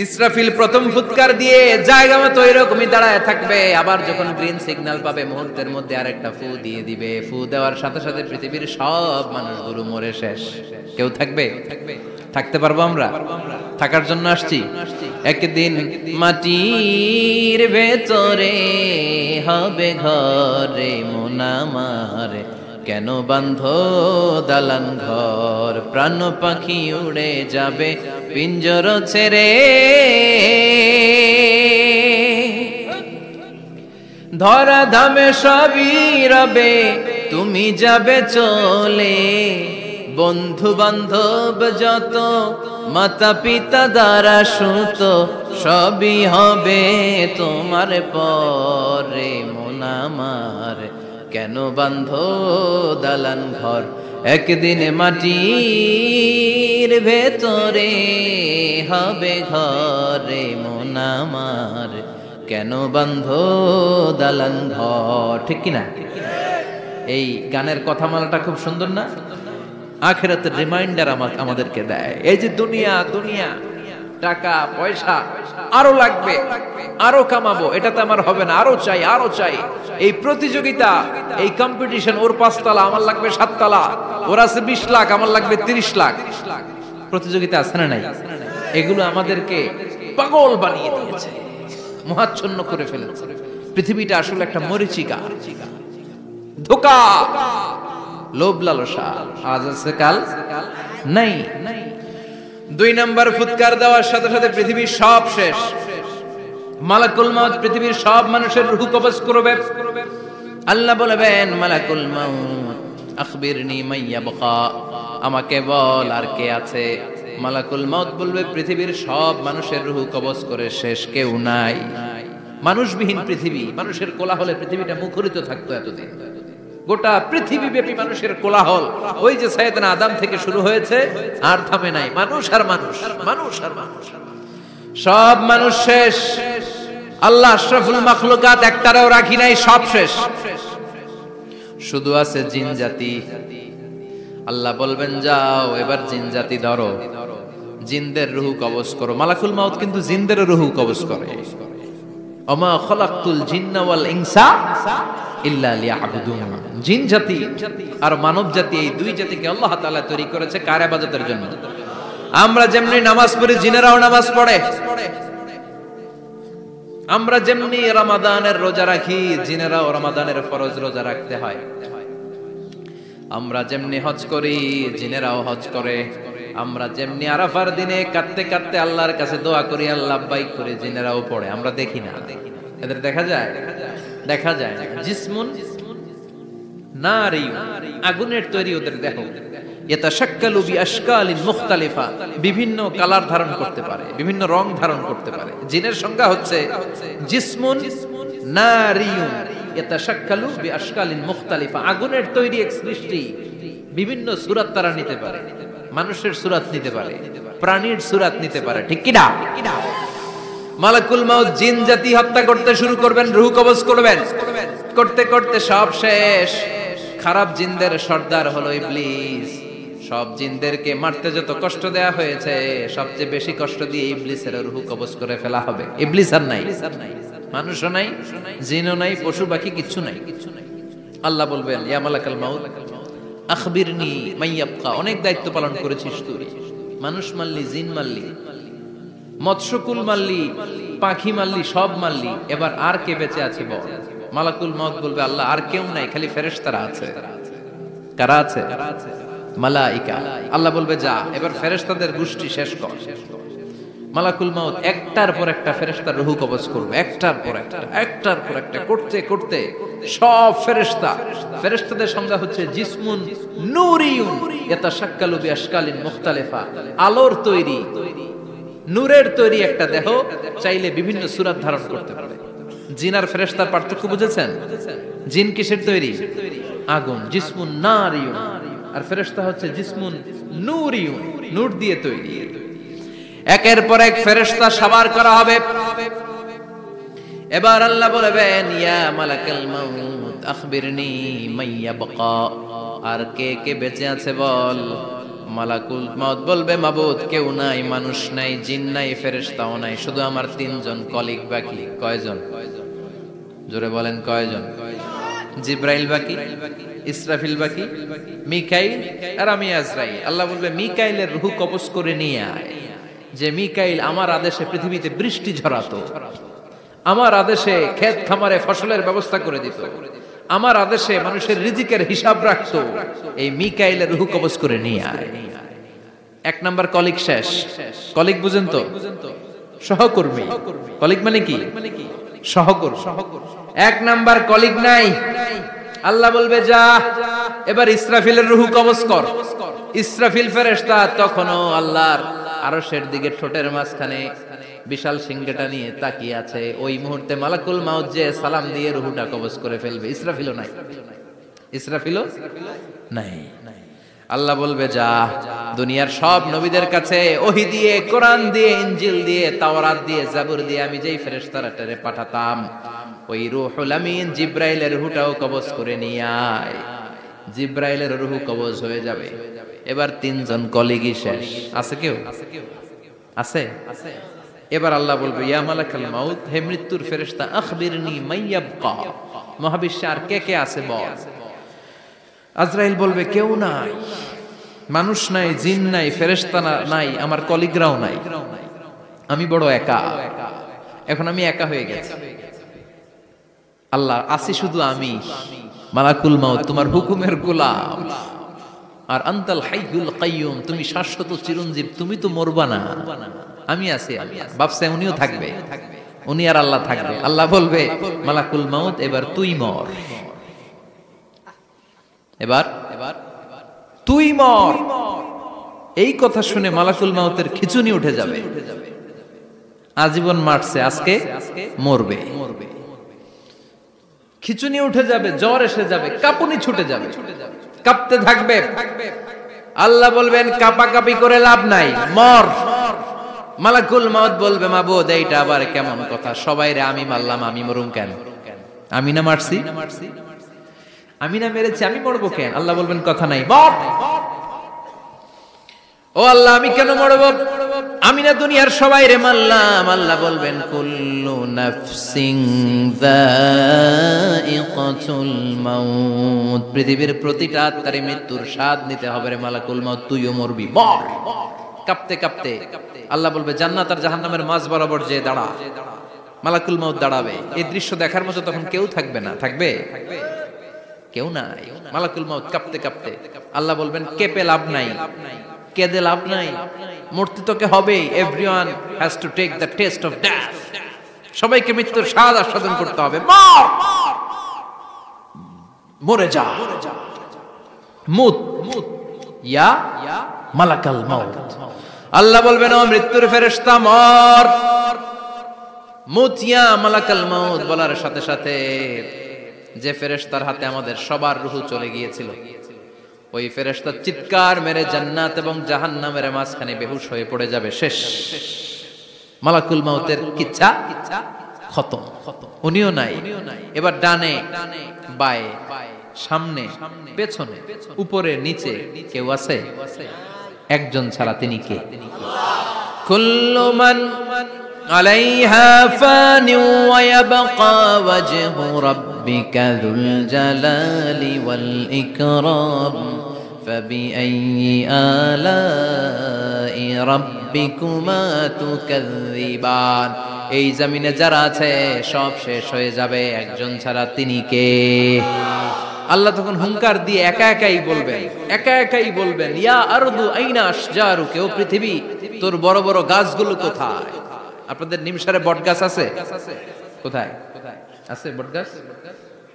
Speaker 1: ইসরাফিল প্রথম ফুৎকার দিয়ে জায়গা মতো এরকমই দাঁড়ায় থাকবে, আবার যখন গ্রিন সিগন্যাল পাবে মুহূর্তের মধ্যে আরেকটা ফু দিয়ে দিবে। ফু দেওয়ার সাথে সাথে পৃথিবীর সব মানুষগুলো মরে শেষ, কেউ থাকবে? থাকতে পারবো আমরা? থাকার জন্য আসছি। একদিন মাটির ভেতরে হবে ঘরে মন আমার, কেন বাঁধো দালান ঘর, প্রাণ পাখি উড়ে যাবে পিঞ্জর ছেড়ে, ধরা ধামে সবই রবে তুমি যাবে চলে, বন্ধু বান্ধব যত মাতা পিতা দ্বারা সুত সবই হবে তোমার পরে মন আমার, কেন বাঁধো দালান ঘর, একদিন মাটির ভেতরে হবে ঘরে মন আমার, কেন বাঁধো দালান ঘর। ঠিক কিনা? এই গানের কথামালাটা খুব সুন্দর না? আখিরাতের রিমাইন্ডার আমাদেরকে দেয়। এই যে দুনিয়া দুনিয়া, টাকা পয়সা আরো লাগবে, আরো কামাবো, এটাতে আমার হবে না, আরো চাই আরো চাই। এই প্রতিযোগিতা, এই কম্পিটিশন, ওর 5 তলা আমার লাগবে 7 তলা, ওর আছে 20 লাখ আমার লাগবে 30 লাখ, প্রতিযোগিতা আছে না নাই? এগুলো আমাদেরকে পাগল বানিয়ে দিয়েছে, মোহাচ্ছন্ন করে ফেলেছে। পৃথিবীটা আসলে একটা মরীচিকা, ধোঁকা, লোভ লালসা, আজ আছে কাল নাই। 2 নাম্বার ফুৎকার দেওয়ার সাথে সাথে পৃথিবীর সব শেষ। মালাকুল মাউত পৃথিবীর সব মানুষের রূহ কবজ করবে। আল্লাহ বলবেন, মালাকুল মাউত আখবিরনি মাইয়াবকা, আমাকে বল আর কে আছে। মালাকুল মাউত বলবে, পৃথিবীর সব মানুষের রূহ কবজ করে শেষ, কেউ নাই। মানুষবিহীন পৃথিবী, মানুষের কোলাহলে পৃথিবীটা মুখরিত থাকতো এতদিন। গোটা পৃথিবী ব্যাপী মানুষের কোলাহল, ওই যে সাইয়েদনা আদম থেকে শুরু হয়েছে, আর থামে নাই। মানুষ আর মানুষ, মানুষ আর মানুষ, সব মানুষ শেষ। আল্লাহ আশরাফুল মাখলুকাত একটারও রাখি নাই, সব শেষ। শুধু আছে জিন জাতি। আল্লাহ বলবেন, যাও এবার জিন জাতি ধরো, জিনদের রূহ কবজ করো। মালাকুল মাউত কিন্তু জিনদের রূহ কবজ করে। ওমা খলাকতুল জিন্না ওয়াল ইনসা ইল্লা লিয়াবুদুন। জিন জাতি আর মানব জাতি, এই দুই জাতিকে আল্লাহ তাআলা তৈরি করেছে কার ইবাদতের জন্য। আমরা যেমনি নামাজ পড়ি, জিনেরাও নামাজ পড়ে। আমরা যেমনি রমাদানের রোজা রাখি, জিনেরাও রমাদানের ফরজ রোজা রাখতে হয়। আমরা যেমনি হজ করি, জিনেরাও হজ করে। আমরা যেমনি আরাফার দিনে কাঁদতে কাঁদতে আল্লাহর কাছে দোয়া করি, আল্লাহ লাব্বাইক করে, জিনেরাও পড়ে। আমরা দেখি না, এদের দেখা যায়? দেখা যায় না। জিসমুন নারী, আগুনের তৈরি ওদের দেহ। ইয়াতাশাক্কালু বিআশকালিন মুখতালিফা, বিভিন্ন কালার ধারণ করতে পারে, বিভিন্ন রং ধারণ করতে পারে। জিনের সংজ্ঞা হচ্ছে জিসমুন নারিয়ুন ইয়াতাশাক্কালু বিআশকালিন মুখতালিফা, আগুনের তৈরি এক সৃষ্টি। বিভিন্ন সূরত তারা নিতে পারে, মানুষের সূরত নিতে পারে, প্রাণীর সূরত নিতে পারে, ঠিক কি না? মালাকুল মাউত জিন জাতি হত্যা করতে শুরু করবেন, রূহ কবজ করবেন। করতে করতে সব শেষ। খারাপ জিনদের সর্দার হলো ইবলিস। সব জিনদেরকে মারতে যত কষ্ট দেয়া হয়েছে, সবচেয়ে বেশি কষ্ট দিয়ে ইবলিসের রূহ কবজ করে ফেলা হবে। ইবলিস আর নাই, মানুষও নাই, জিনও নাই, পশু পাখি কিচ্ছু নাই। আল্লাহ বলবেন, ইয়া মালাকাল মাউত আখবিরনি মাইয়াবকা, অনেক দায়িত্ব পালন করেছিস তুই। মানুষ মারলি, জিন মারলি, মৎস্যকুল মারলি, পাখি মারলি, সব মারলি, এবার আর কে বেঁচে আছে বল। মালাকুল মাউত বলবে, আল্লাহ আর কেউ নাই, খালি ফেরেশতারা আছে। কারা আছে? মালাইকা। আল্লাহ বলবে, যা এবার ফেরেশতাদের গোষ্ঠী শেষ কর। মালাকুল মাউত একটার পর একটা ফেরেশতার রূহ কবজ করবে, একটার পর একটা, একটার পর একটা করতে করতে সব ফেরেশতা। ফেরেশতাদের সংজ্ঞা হচ্ছে জিসমুন নূরিয়ুন ইয়াতাশাক্কালু বিআশকালিন মুখতালিফা, আলোর তৈরি, নূরের তৈরি একটা দেহ, চাইলে বিভিন্ন সূরত ধারণ করতে পারে। জিন আর ফেরেশতার পার্থক্য বুঝেছেন? জিন কিসের তৈরি? আগুন, জিসমুন নারিয়ুন। আর ফেরেশতা হচ্ছে জিসমুন নূরিয়ুন, নূর দিয়ে তৈরি। একের পর এক ফেরেশতা সবার করা হবে। এবার আল্লাহ বলবেন, ইয়া মালাকাল মাউত আখবিরনি মাইয়াবকা, আর কে কে বেঁচে আছে বল। মালাকুল মাউত বলবে, মাবুদ কেউ নাই, মানুষ নাই, জিন নাই, ফেরেশতাও নাই, শুধু আমার 3 জন কলিগ বাকি। কয়জন? জোরে বলেন, কয়জন? জিব্রাইল বাকি, ইসরাফিল বাকি, মিকাইল আর আমি আজরাইল। আল্লাহ বলবে, মিকাইলের রূহ কবজ করে নিয়ে আয়। যে মিকাইল আমার আদেশে পৃথিবীতে বৃষ্টি ঝরাতো, আমার আদেশে ক্ষেত খামারে ফসলের ব্যবস্থা করে দিত, আমার আদেশে মানুষের রিজিকের হিসাব রাখতো, এই মিকাইলের রূহ কবজ করে নিয়ে আয়। 1 নাম্বার কলিগ শেষ। কলিগ বুঝেন তো? সহকর্মী। কলিগ মানে কি? সহকর্মী। 1 নাম্বার কলিগ নাই। আল্লাহ বলবে, যা এবার ইসরাফিলের রূহ কবজ কর। ইসরাফিল ফেরেশতা তখনও আল্লাহর আরশের দিকে ঠোঁটের মাঝখানে বিশাল সিংহটা নিয়ে তাকিয়ে আছে। ওই মুহূর্তে মালাকুল মাউত যে সালাম দিয়ে রূহটা কবজ করে ফেলবে। ইসরাফিলও নাই, ইসরাফিলও নাই। আল্লাহ বলবে, যা দুনিয়ার সব নবীদের কাছে ওহী দিয়ে, কোরআন দিয়ে, ইনজিল দিয়ে, তাওরাত দিয়ে, জাবুর দিয়ে আমি যেই ফেরেশতারে পাঠাতাম, ওই রূহুল আমিন জিব্রাইলের রূহটাও কবজ করে নিয়ে আয়। জিব্রাইলের রূহ কবজ হয়ে যাবে। এবার 3 জন কলিগই শেষ। আছে কেউ? আছে? এবার আল্লাহ বলবে, ইয়া মালাকাল মাউত, হে মৃত্যুর ফেরেশতা, আখবিরনি মাইয়াবকা, মহাবিশ্বে আর কে কে আছে বল। আজরাইল বলবে, কেউ নাই, মানুষ নাই, জিন নাই, ফেরেশতা নাই, আমার কলিগরাও নাই, আমি বড় একা। এখন আমি একা হয়ে গেছি। আল্লাহ, আসি শুধু আমি। মালাকুল মাউত তোমার হুকুমের গোলাম, আর আনতাল হাইয়ুল কাইয়ুম তুমি শাশ্বত চিরঞ্জীব, তুমি তো মরবা না, আমি আছি। ভাবছে উনিও থাকবে, উনি আর আল্লাহ থাকবে। আল্লাহ বলবে মালাকুল মাউত এবার তুই মর, এবার তুই মর। এই কথা শুনে মালাকুল মাউতের খিচুনি উঠে যাবে, আজীবন মারছে আজকে মরবে, খিচুনি উঠে যাবে, জ্বর এসে যাবে, কাঁপুনি ছুটে যাবে, কাঁপতে থাকবে। আল্লাহ বলবেন কাঁপাকাঁপি করে লাভ নাই, মর। মালাকুল মাউত বলবে মাবুদ এইটা আবার কেমন কথা, সবাই রে আমি মারলাম, আমি মরুম কেন? আমি না মারছি, আমি না মেরেছি, আমি মরবো কেন? আল্লাহ বলবেন কথা নাই, মর। ও আল্লাহ আমি কেন মরবো? আমি না দুনিয়ার সবাই রে মারলাম। আল্লাহ বলবেন কুল্লু নাফসিন যায়িকাতুল মাউত, পৃথিবীর প্রতিটা আত্মারে মৃত্যুর স্বাদ নিতে হবে রে মালাকুল মাউত, তুইও মরবি, মর। কাঁপতে কাঁপতে আল্লাহ বলবে জান্নাত আর জাহান্নামের মাঝ বরাবর যে দাঁড়া। মালাকুল মাউত দাঁড়াবে, এই দৃশ্য দেখার মতো তখন কেউ থাকবে না, থাকবে কেউ নাই। মালাকুল মাউত কাঁপতে কাঁপতে আল্লাহ বলবেন কেঁপে লাভ নাই, কেঁদে লাভ নাই, মরতে তোকে হবেই। Everyone has to take the test of death, সবাইকে মৃত্যুর স্বাদ আস্বাদন করতে হবে, মর, মরে যা। মুত ইয়া মালাকাল মাউত। আল্লাহ বলবেন ও মৃত্যুর ফেরেশতা মর, মুত ইয়া মালাকাল মাউত। বলার সাথে সাথে যে ফেরেশতার হাতে আমাদের সবার রূহ চলে গিয়েছিল, ওই ফেরেশতা চিৎকার মেরে জান্নাত এবং জাহান্নামের মাঝখানে বেহুশ হয়ে পড়ে যাবে, শেষ। মালাকুল মাউতের কিচ্ছা খতম, উনিও নাই। এবার ডানে বায়ে সামনে পেছনে উপরে নিচে কেউ আছে? একজন ছাড়া, তিনি কে? কুল্লু মান আলাইহা ফানি ওয়া ইয়াবকা ওয়াজহু রাব্বিকা যুল জালালি ওয়াল ইকরাম ফাবিআইয়ি আলাই রাব্বিকুমা তুকাযযিবান। এই জমিনে যারা আছে সব শেষ হয়ে যাবে, একজন ছাড়া, তিনি কে? আল্লাহ তখন হুঙ্কার দিয়ে একা একাই বলবেন ইয়া আরদু আইনা আশজারুকা, ও পৃথিবী তোর বড় বড় গাছগুলো কোথায়? আপনাদের নিমসারে বট গাছ আছে? কোথায় আছে বট গাছ?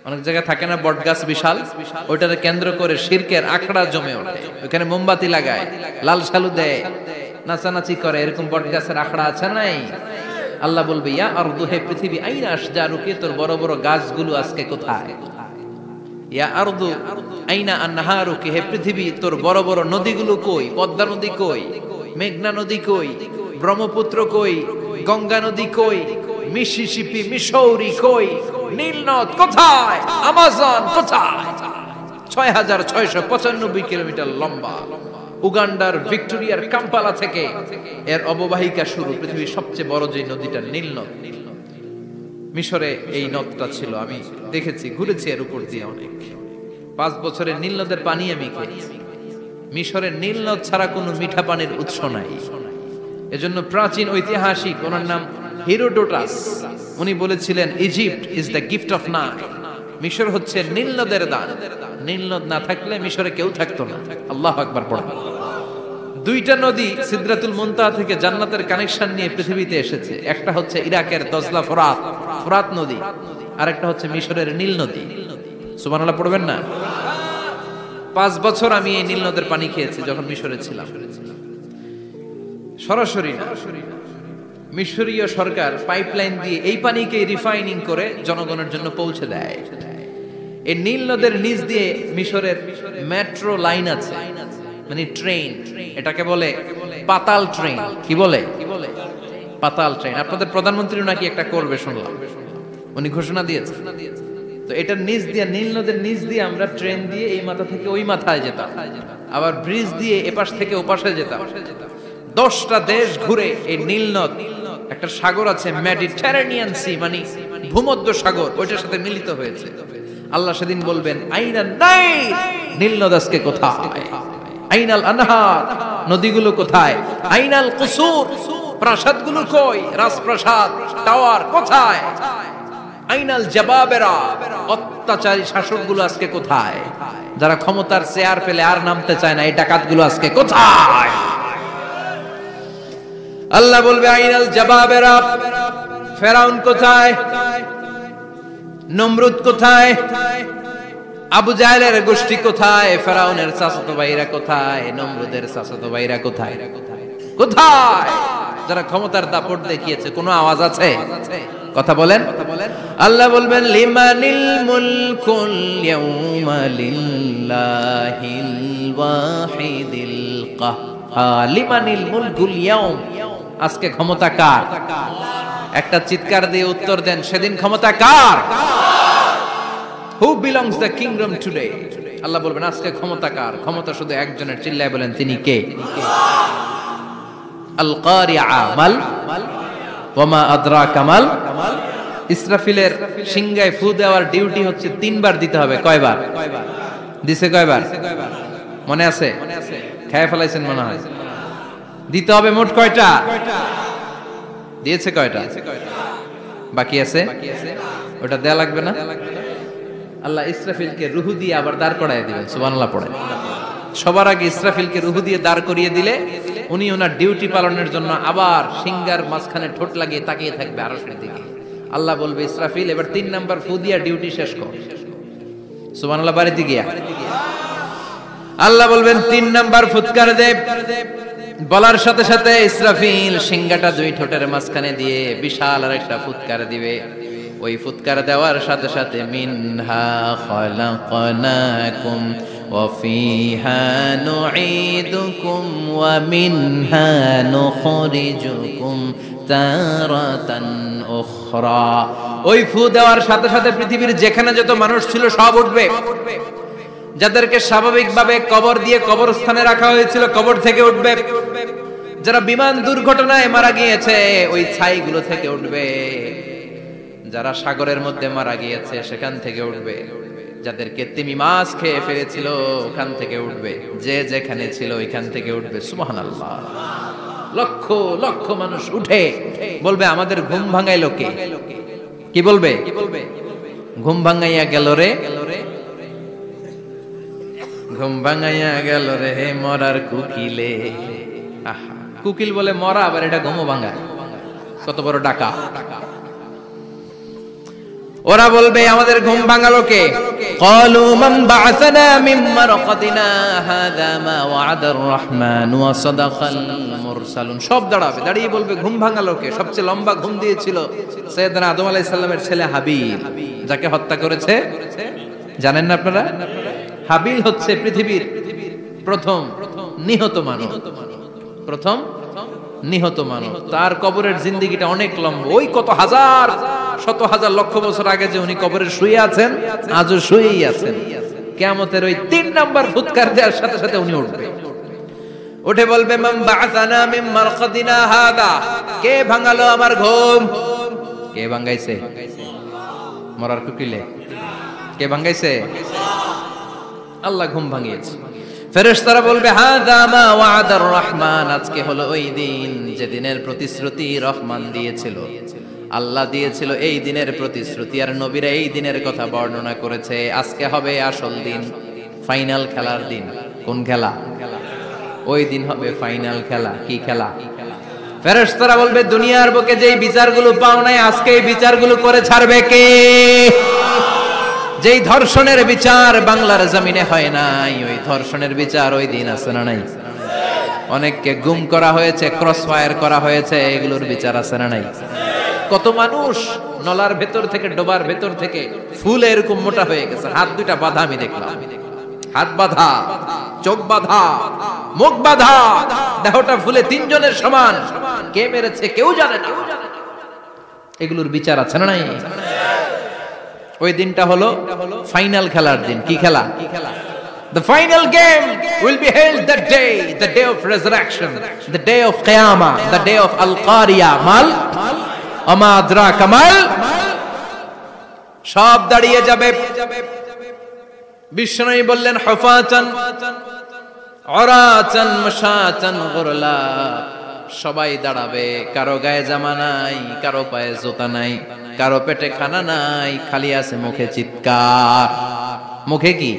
Speaker 1: অনেক জায়গায় থাকে না বট গাছ বিশাল, ওইটাকে কেন্দ্র করে শিরকের আখড়া জমে ওঠে, ওখানে মোমবাতি লাগায়, লাল সালু দেয়, নাচানাচি করে, এরকম বট গাছের আখড়া আছে নাই? আল্লাহ বলবে ইয়া আরদু, হে পৃথিবী, আইনা আশজারুকা, তোর বড় বড় গাছগুলো আজকে কোথায়? ইয়া আরদু আইনা আনহারুকা, হে পৃথিবী তোর বড় বড় নদীগুলো কই? পদ্মা নদী কই? মেঘনা নদী কই? ব্রহ্মপুত্র কই? গঙ্গা নদী কই? মিসিসিপি, মিসৌরি কই? নীল নদ কোথায়? আমাজন কোথায়? ৬৬৯৫ কিলোমিটার লম্বা, উগান্ডার ভিক্টোরিয়ার কাম্পালা থেকে এর অববাহিকা শুরু। পৃথিবীর সবচেয়ে বড় যে নদীটা নীল নদ, মিশরে এই নদটা ছিল, আমি দেখেছি, ঘুরেছি এর উপর দিয়ে অনেক। 5 বছরের নীল নদের পানি আমি খেয়েছি। মিশরের নীল নদ ছাড়া কোনো মিঠা পানির উৎস নাই। এজন্য প্রাচীন ঐতিহাসিক, ওনার নাম হেরোডোটাস, উনি বলেছিলেন Egypt is the gift of Nile, মিশর হচ্ছে নীল নদের দান। নীল নদ না থাকলে মিশরে কেউ থাকতো না। আল্লাহু আকবার পড়া। 2টা নদী সিদরাতুল মুনতাহা থেকে জান্নাতের কানেকশন নিয়ে পৃথিবীতে এসেছে। একটা হচ্ছে ইরাকের দজলা ফোরাত নদী, আর একটা হচ্ছে মিশরের নীল নদী। সুবহানাল্লাহ পড়বেন না? 5 বছর আমি এই নীল নদের পানি খেয়েছি যখন মিশরে ছিলাম। সরাসরি না, মিশরীয় সরকার পাইপলাইন দিয়ে এই পানিকে রিফাইনিং করে জনগণের জন্য পৌঁছে দেয়। এই নীল নদের নিচ দিয়ে মিশরের মেট্রো লাইন আছে, মানে ট্রেন, এটাকে বলে পাতাল ট্রেন। কি বলে? পাতাল ট্রেন। আপনাদের প্রধানমন্ত্রী নাকি একটা করবে শুনলাম, উনি ঘোষণা দিয়েছে। তো এটার নিচ দিয়ে, নীল নদের নিচ দিয়ে আমরা ট্রেন দিয়ে এই মাথা থেকে ওই মাথায় যেতাম, আবার ব্রিজ দিয়ে এপাশ থেকে ওপাশে যেতাম। 10টা দেশ ঘুরে এই নীল নদ, একটা সাগর আছে মেডিটেরেনিয়ান সি, মানে ভূমধ্য সাগর, ওইটার সাথে মিলিত হয়েছে। আল্লাহ সেদিন বলবেন আইনান নাইল, নীল নদ আজকে কোথায়? আইনাল আনহার, নদীগুলো কোথায়? আইনাল কুসুর, প্রাসাদগুলো কই? রাজপ্রাসাদ, টাওয়ার কোথায়? আইনাল জাবাবেরা, অত্যাচারী শাসকগুলো আজকে কোথায়? যারা ক্ষমতার চেয়ার পেলে আর নামতে চায় না, এই ডাকাতগুলো আজকে কোথায়? আল্লাহ বলবে আইনাল জাবাবেরা, ফেরাউন কোথায়? নমরুদ কোথায়? আবু জাহেলের গোষ্ঠী কোথায়? ফেরাউনের চাচাতো ভাইরা কোথায়? নমরুদের চাচাতো ভাইরা কোথায়? কোথায়? যারা ক্ষমতার দাপট দেখিয়েছে, কোনো আওয়াজ আছে? কথা বলেন। আল্লাহ বলবেন লিমানিল মুলকুল ইয়াউমা লিল্লাহিল ওয়াহিদিল কাহ্হার। লিমানিল মুলকুল ইয়াউম, আজকে ক্ষমতা কার? একটা চিৎকার দিয়ে উত্তর দেন, সেদিন ক্ষমতা কার? Who belongs the kingdom today? আল্লাহ বলবেন আজকে ক্ষমতা কার? ক্ষমতা শুধু একজনের, চিল্লায় বলেন তিনি কে? আল কারিআ মাল ওয়া মা আদরাকা মাল। ইসরাফিলের সিংহায় ফু দেওয়ার ডিউটি হচ্ছে 3 বার দিতে হবে। কয়বার দিছে? কয়বার মনে আছে? খেয়ে ফেলাইছেন মনে হয়। দিতে হবে মোট কয়টা? দিয়েছে কয়টা? বাকি আছে, ওটা দেয়া লাগবে না? আল্লাহ ইসরাফিলকে রুহু দিয়ে আবার দাঁড় করায় দিবেন। সুবহানাল্লাহ পড়ে। সবার আগে ইসরাফিলকে রুহু দিয়ে দাঁড় করিয়ে দিলে উনি ওনার ডিউটি পালনের জন্য আবার সিংহার মাঝখানে ঠোঁট লাগিয়ে তাকিয়ে থাকবে আরশের দিকে। আল্লাহ বলবে ইসরাফিল এবার 3 নাম্বার ফু দিয়া ডিউটি শেষ কর। সুবহানাল্লাহ। বাড়িতে গিয়া আল্লাহ বলবেন 3 নাম্বার ফুৎকার দে। বলার সাথে সাথে ইসরাফিল সিংহাটা 2 ঠোঁটের মাঝখানে দিয়ে বিশাল আরেকটা ফুৎকার দিবে। ওই ফুৎকার দেওয়ার সাথে সাথে মিনহা খালাকনাকুম ওয়া ফিহা নুঈদুকুম ওয়া মিনহা নুখরিজুকুম তারাতান উখরা। ওই ফু দেওয়ার সাথে সাথে পৃথিবীর যেখানে যত মানুষ ছিল সব উঠবে। যাদেরকে স্বাভাবিকভাবে কবর দিয়ে কবরস্থানে রাখা হয়েছিল কবর থেকে উঠবে। যারা বিমান দুর্ঘটনায় মারা গিয়েছে ওই ছাইগুলো থেকে উঠবে। যারা সাগরের মধ্যে মারা গিয়েছে সেখান থেকে উঠবে। যাদেরকে তিমি মাছ খেয়ে ফেলেছিল ওখান থেকে উঠবে। যে যেখানে ছিল ওইখান থেকে উঠবে। সুবহানাল্লাহ। লক্ষ লক্ষ মানুষ উঠে বলবে আমাদের ঘুম ভাঙাইলো কে? কি বলবে? ঘুম ভাঙাইয়া গেল রে, ঘুম ভাঙাইয়া গেল রে মরার কুকিলে। আহা, কুকিল বলে মরা, আবার এটা ঘুমো ভাঙায়। কত বড় ডাকা! ওরা বলবে আমাদের ঘুম ভাঙালো কে? ক্বালু মান বা'আসানা মিন মারকাদিনা হাযা মা ওয়া'আদার রাহমান ওয়া সাদাকাল মুরসালুন। সব দাঁড়াবে, দাঁড়িয়ে বলবে ঘুম ভাঙালো কে? সবচেয়ে লম্বা ঘুম দিয়েছিল সাইয়েদনা আদম আলাইহিস সালামের ছেলে হাবিল, যাকে হত্যা করেছে জানেন না আপনারা? হাবিল হচ্ছে পৃথিবীর প্রথম নিহত মানব। প্রথম নিহত মানব। তার কবরের জিন্দেগিটা অনেক লম্বা। ওই কত হাজার শত হাজার লক্ষ বছর আগে যে উনি কবরে শুয়ে আছেন, আজও শুয়েই আছেন। কিয়ামতের ওই 3 নাম্বার ফুৎকার দেওয়ার সাথে সাথে উনি উঠবে। উঠে বলবে মান বা'আসানা মিন মারকাদিনা হাদা। কে ভাঙালো আমার ঘুম? কে ভাঙাইছে? মরার কুকিলে কে ভাঙাইছে? আল্লাহ ঘুম ভাঙিয়েছে। ফেরেশতারা বলবে হাযা মা ওয়া'আদার রহমান। আজকে হলো ওই দিন যেদিনের প্রতিশ্রুতি রহমান দিয়েছিল, আল্লাহ দিয়েছিল। এই দিনের প্রতিশ্রুতি আর নবীরা এই দিনের কথা বর্ণনা করেছে। আজকে হবে আসল দিন, ফাইনাল খেলার দিন। কোন খেলা? ওই দিন হবে ফাইনাল খেলা। কি খেলা? ফেরেশতারা বলবে দুনিয়ার বুকে যেই বিচারগুলো পাও নাই আজকে এই বিচারগুলো করে ছাড়বে কে? যেই ধর্ষণের বিচার বাংলার জমিনে হয় নাই, ওই ধর্ষণের বিচার ওই দিন আছে না নাই? অনেককে গুম করা হয়েছে, ক্রস ফায়ার করা হয়েছে, এগুলোর বিচার আছে না নাই? কত মানুষ নলার ভেতর থেকে, ডোবার ভেতর থেকে ফুল এরকম মোটা হয়ে গেছে। হাত 2টা বাঁধা আমি দেখলাম। হাত বাঁধা, চোখ বাঁধা, মুখ বাঁধা, দেহটা ফুলে 3 জনের সমান। কে মেরেছে কেউ জানে না। এগুলোর বিচার আছে না নাই? ওই দিনটা হলো ফাইনাল খেলার দিন। কি খেলা? The final game will be held that day, the day of resurrection, the day of Qiyamah, the day of Al-Qari'ah. Mal ama adraka mal। সব দাঁড়িয়ে যাবে। বিশ্বনবী বললেন হুফাতান উরাতান মাশাতান গুরলা। সবাই দাঁড়াবে, কারো গায়ে জামা নাই, কারো পায়ে জুতা নাই। কারো পেটে খানা নাই, খালি আছে মুখে চিৎকার। মুখে কি?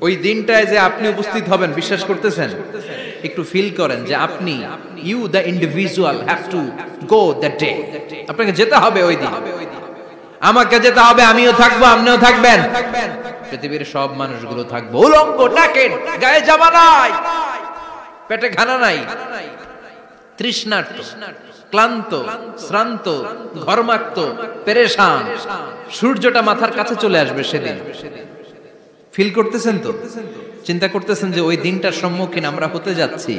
Speaker 1: ওই দিনটায় যে আপনি উপস্থিত হবেন, বিশ্বাস করতেছেন? একটু ফিল করেন যে আপনি, you the individual have to go that day. আপনাকে যেতে হবে ওই দিন, আমাকে যেতে হবে, আমিও থাকবো, আপনিও থাকবেন, পৃথিবীর সব মানুষগুলো থাকবো। উলঙ্গ, নাকেড, গায়ে জামা নাই, পেটে খানা নাই, তৃষ্ণার্ত, ক্লান্ত, শ্রান্ত, ঘর্মাক্ত, পেরেশান। সূর্যটা মাথার কাছে চলে আসবে সেদিন। ফিল করতেছেন তো? চিন্তা করতেছেন যে ওই দিনটার সম্মুখীন আমরা হতে যাচ্ছি।